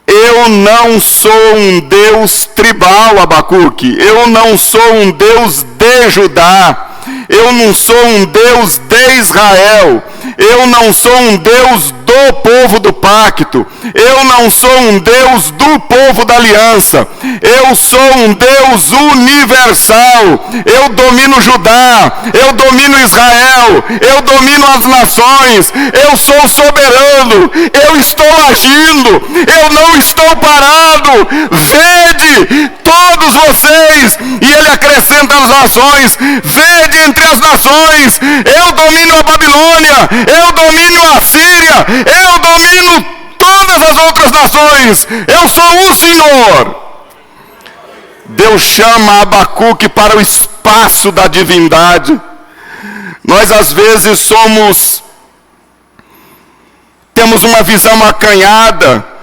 eu não sou um Deus tribal, Abacuque. Eu não sou um Deus de Judá. Eu não sou um Deus de Israel. Eu não sou um Deus do povo do pacto. Eu não sou um Deus do povo da aliança. Eu sou um Deus universal. Eu domino Judá. Eu domino Israel. Eu domino as nações. Eu sou soberano. Eu estou agindo. Eu não estou parado. Vede todos vocês. E ele acrescenta as nações. Vede entre as nações. Eu domino a Babilônia. Eu domino a Síria. Eu domino todas as outras nações. Eu sou o Senhor. Deus chama Abacuque para o espaço da divindade. Nós às vezes temos uma visão acanhada.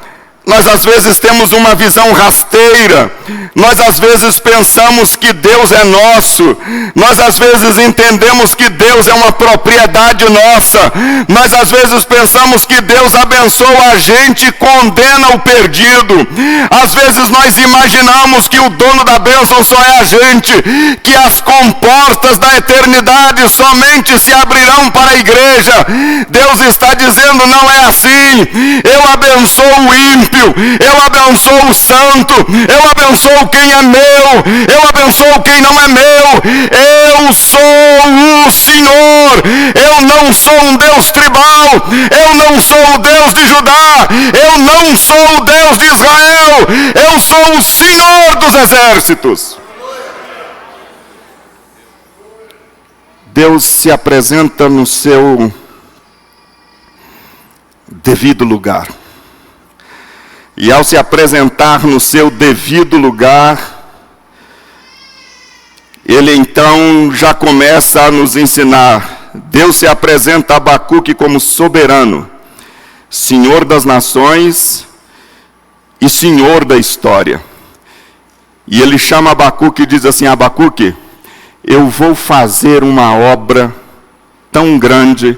Nós às vezes temos uma visão rasteira. Nós às vezes pensamos que Deus é nosso. Nós às vezes entendemos que Deus é uma propriedade nossa. Nós às vezes pensamos que Deus abençoa a gente e condena o perdido. Às vezes nós imaginamos que o dono da bênção só é a gente, que as comportas da eternidade somente se abrirão para a igreja. Deus está dizendo: não é assim. Eu abençoo o ímpio. Eu abençoo o santo. Eu abençoo quem é meu. Eu abençoo quem não é meu. Eu sou o Senhor. Eu não sou um Deus tribal. Eu não sou o Deus de Judá. Eu não sou o Deus de Israel. Eu sou o Senhor dos exércitos. Deus se apresenta no seu devido lugar. E ao se apresentar no seu devido lugar, ele então já começa a nos ensinar. Deus se apresenta a Abacuque como soberano, Senhor das nações e Senhor da história. E ele chama Abacuque e diz assim: Abacuque, eu vou fazer uma obra tão grande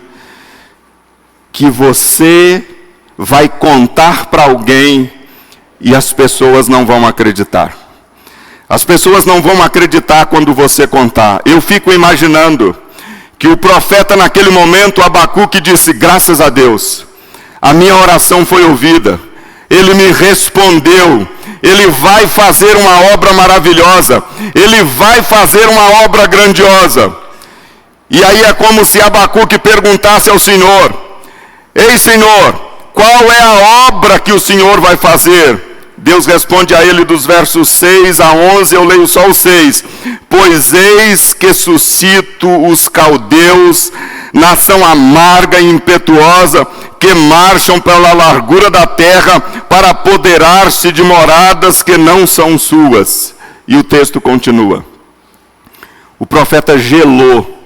que você vai contar para alguém e as pessoas não vão acreditar. As pessoas não vão acreditar quando você contar. Eu fico imaginando que o profeta naquele momento, Abacuque, disse: graças a Deus, a minha oração foi ouvida. Ele me respondeu. Ele vai fazer uma obra maravilhosa. Ele vai fazer uma obra grandiosa. E aí é como se Abacuque perguntasse ao Senhor: ei, Senhor, qual é a obra que o Senhor vai fazer? Deus responde a ele dos versos 6 a 11, eu leio só o 6. Pois eis que suscito os caldeus, nação amarga e impetuosa, que marcham pela largura da terra para apoderar-se de moradas que não são suas. E o texto continua. O profeta gelou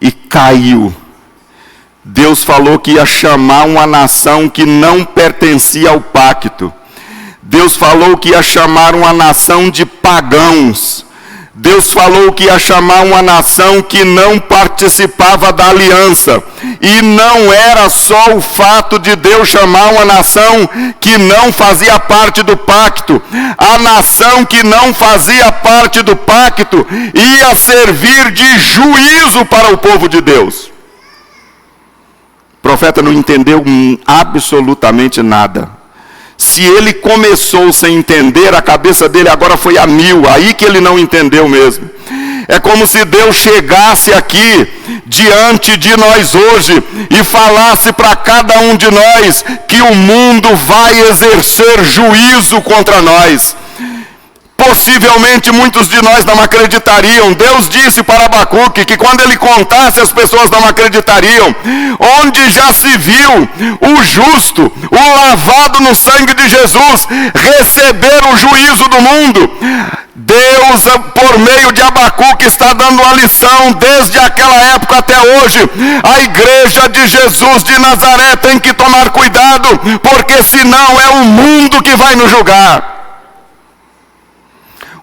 e caiu. Deus falou que ia chamar uma nação que não pertencia ao pacto. Deus falou que ia chamar uma nação de pagãos. Deus falou que ia chamar uma nação que não participava da aliança. E não era só o fato de Deus chamar uma nação que não fazia parte do pacto. A nação que não fazia parte do pacto ia servir de juízo para o povo de Deus. O profeta não entendeu absolutamente nada. Se ele começou sem entender, a cabeça dele agora foi a mil. Aí que ele não entendeu mesmo. É como se Deus chegasse aqui diante de nós hoje e falasse para cada um de nós que o mundo vai exercer juízo contra nós. Possivelmente muitos de nós não acreditariam. Deus disse para Abacuque que quando ele contasse, as pessoas não acreditariam. Onde já se viu o justo, o lavado no sangue de Jesus, receber o juízo do mundo? Deus, por meio de Abacuque, está dando uma lição desde aquela época até hoje. A igreja de Jesus de Nazaré tem que tomar cuidado, porque senão é o mundo que vai nos julgar.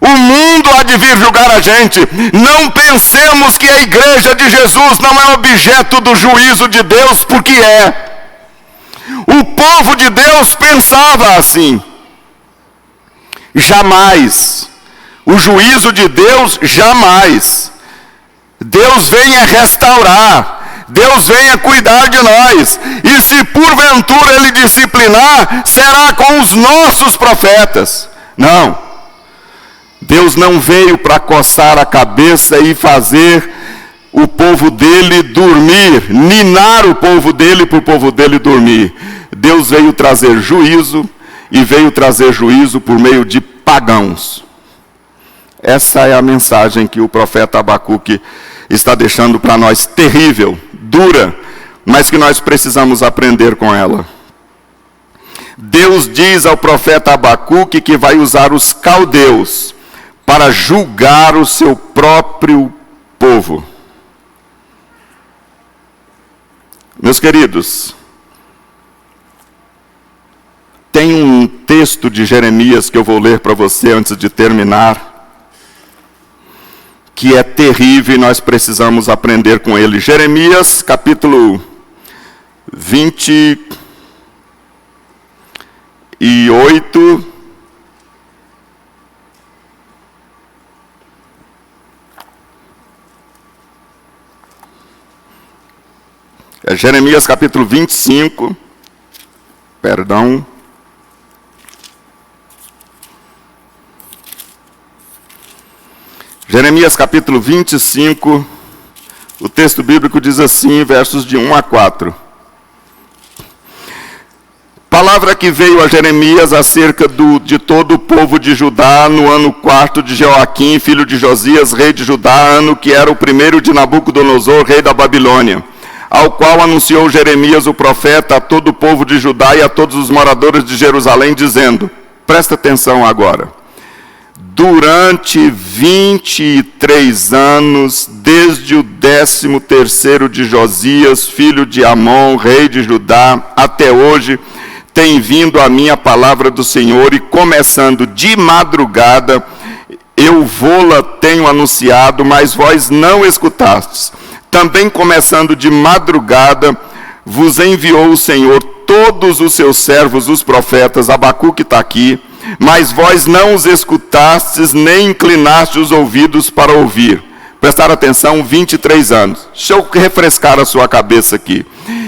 O mundo há de vir julgar a gente. Não pensemos que a igreja de Jesus não é objeto do juízo de Deus, porque é. O povo de Deus pensava assim. Jamais. O juízo de Deus, jamais. Deus vem a restaurar. Deus vem a cuidar de nós. E se porventura Ele disciplinar, será com os nossos profetas. Não. Deus não veio para coçar a cabeça e fazer o povo dele dormir, ninar o povo dele para o povo dele dormir. Deus veio trazer juízo, e veio trazer juízo por meio de pagãos. Essa é a mensagem que o profeta Abacuque está deixando para nós, terrível, dura, mas que nós precisamos aprender com ela. Deus diz ao profeta Abacuque que vai usar os caldeus para julgar o seu próprio povo. Meus queridos, tem um texto de Jeremias que eu vou ler para você antes de terminar, que é terrível e nós precisamos aprender com ele. Jeremias, capítulo 28. É Jeremias capítulo 25, perdão. Jeremias capítulo 25, o texto bíblico diz assim, versos de 1 a 4. Palavra que veio a Jeremias acerca de todo o povo de Judá no ano 4 de Joaquim, filho de Josias, rei de Judá, ano que era o primeiro de Nabucodonosor, rei da Babilônia, ao qual anunciou Jeremias o profeta a todo o povo de Judá e a todos os moradores de Jerusalém, dizendo, presta atenção agora, durante 23 anos, desde o 13º de Josias, filho de Amon, rei de Judá, até hoje, tem vindo a minha palavra do Senhor, e começando de madrugada, eu vô-la tenho anunciado, mas vós não escutastes. Também começando de madrugada, vos enviou o Senhor todos os seus servos, os profetas. Abacuque está aqui, mas vós não os escutastes, nem inclinastes os ouvidos para ouvir. Prestar atenção, 23 anos. Deixa eu refrescar a sua cabeça aqui.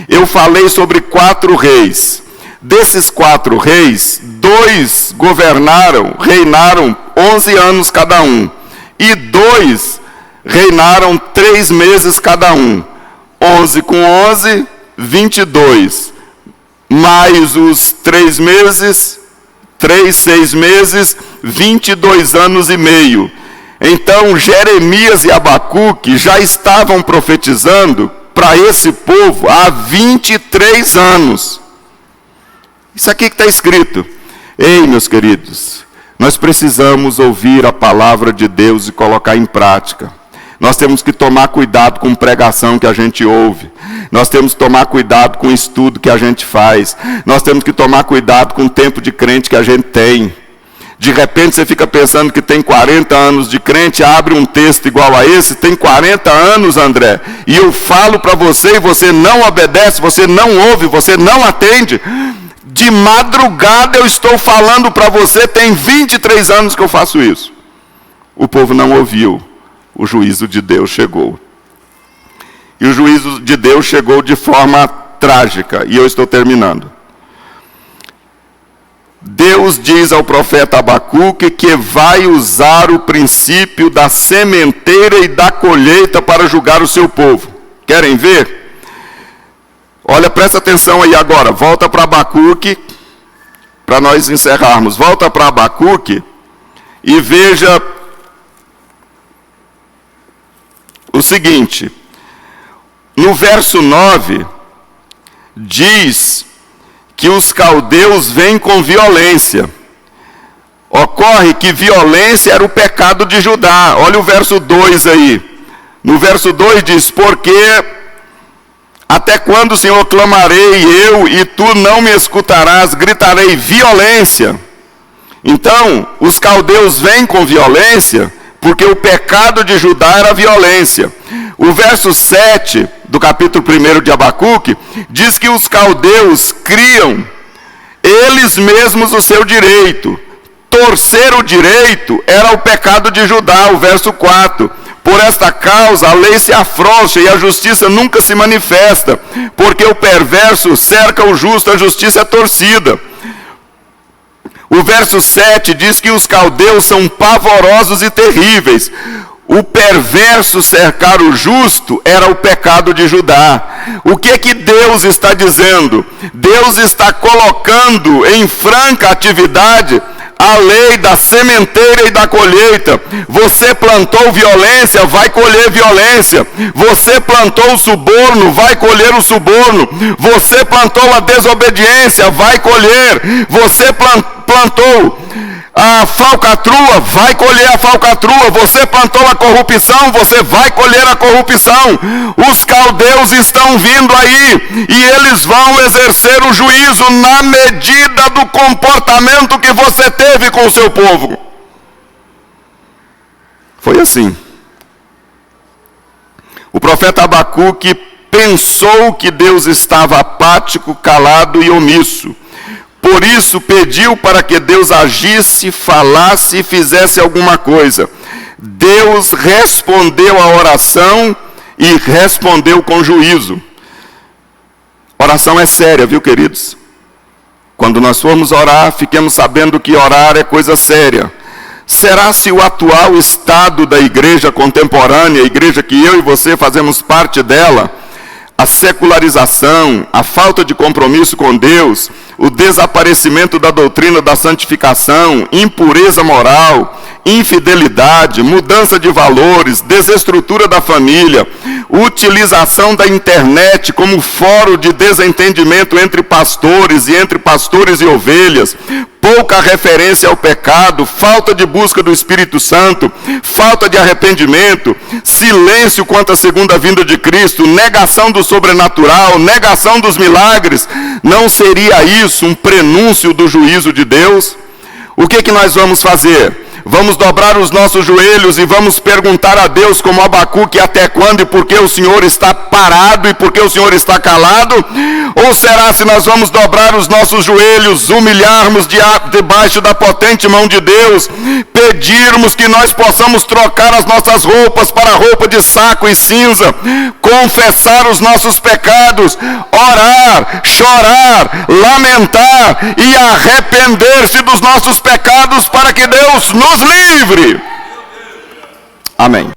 Eu falei sobre 4 reis. Desses 4 reis, 2 reinaram 11 anos cada um, e 2 reinaram 3 meses cada um. 11 com 11, 22, mais os 3 meses, 6 meses, 22 anos e meio. Então Jeremias e Abacuque já estavam profetizando para esse povo há 23 anos. Isso aqui que está escrito. Ei, meus queridos, nós precisamos ouvir a palavra de Deus e colocar em prática. Nós temos que tomar cuidado com pregação que a gente ouve. Nós temos que tomar cuidado com o estudo que a gente faz. Nós temos que tomar cuidado com o tempo de crente que a gente tem. De repente você fica pensando que tem 40 anos de crente, abre um texto igual a esse, tem 40 anos, André, e eu falo para você e você não obedece, você não ouve, você não atende. De madrugada eu estou falando para você, tem 23 anos que eu faço isso. O povo não ouviu. O juízo de Deus chegou. E o juízo de Deus chegou de forma trágica. E eu estou terminando. Deus diz ao profeta Abacuque que vai usar o princípio da sementeira e da colheita para julgar o seu povo. Querem ver? Olha, presta atenção aí agora. Volta para Abacuque, para nós encerrarmos. Volta para Abacuque e veja o seguinte, no verso 9, diz que os caldeus vêm com violência. Ocorre que violência era o pecado de Judá. Olha o verso 2 aí. No verso 2 diz, porque até quando, Senhor, clamarei eu e tu não me escutarás, gritarei violência. Então, os caldeus vêm com violência, porque o pecado de Judá era violência. O verso 7 do capítulo 1 de Abacuque diz que os caldeus criam eles mesmos o seu direito. Torcer o direito era o pecado de Judá, o verso 4. Por esta causa a lei se afrouxa e a justiça nunca se manifesta, porque o perverso cerca o justo, a justiça é torcida. O verso 7 diz que os caldeus são pavorosos e terríveis. O perverso cercar o justo era o pecado de Judá. O que Deus está dizendo? Deus está colocando em franca atividade a lei da sementeira e da colheita. Você plantou violência, vai colher violência. Você plantou o suborno, vai colher o suborno. Você plantou a desobediência, vai colher. Você plantou a falcatrua, vai colher a falcatrua. Você plantou a corrupção, você vai colher a corrupção. Os caldeus estão vindo aí e eles vão exercer o juízo na medida do comportamento que você teve com o seu povo. Foi assim. O profeta Abacuque pensou que Deus estava apático, calado e omisso. Por isso pediu para que Deus agisse, falasse e fizesse alguma coisa. Deus respondeu à oração e respondeu com juízo. Oração é séria, viu, queridos? Quando nós formos orar, fiquemos sabendo que orar é coisa séria. Será se o atual estado da igreja contemporânea, a igreja que eu e você fazemos parte dela, a secularização, a falta de compromisso com Deus, o desaparecimento da doutrina da santificação, impureza moral, infidelidade, mudança de valores, desestrutura da família, utilização da internet como fórum de desentendimento entre pastores e ovelhas, pouca referência ao pecado, falta de busca do Espírito Santo, falta de arrependimento, silêncio quanto à segunda vinda de Cristo, negação do sobrenatural, negação dos milagres. Não seria isso um prenúncio do juízo de Deus? O que nós vamos fazer? Vamos dobrar os nossos joelhos e vamos perguntar a Deus, como Abacuque, até quando e por que o Senhor está parado e por que o Senhor está calado? Ou será se nós vamos dobrar os nossos joelhos, humilharmos debaixo da potente mão de Deus, pedirmos que nós possamos trocar as nossas roupas para roupa de saco e cinza, confessar os nossos pecados, orar, chorar, lamentar e arrepender-se dos nossos pecados para que Deus nos livre. Amém.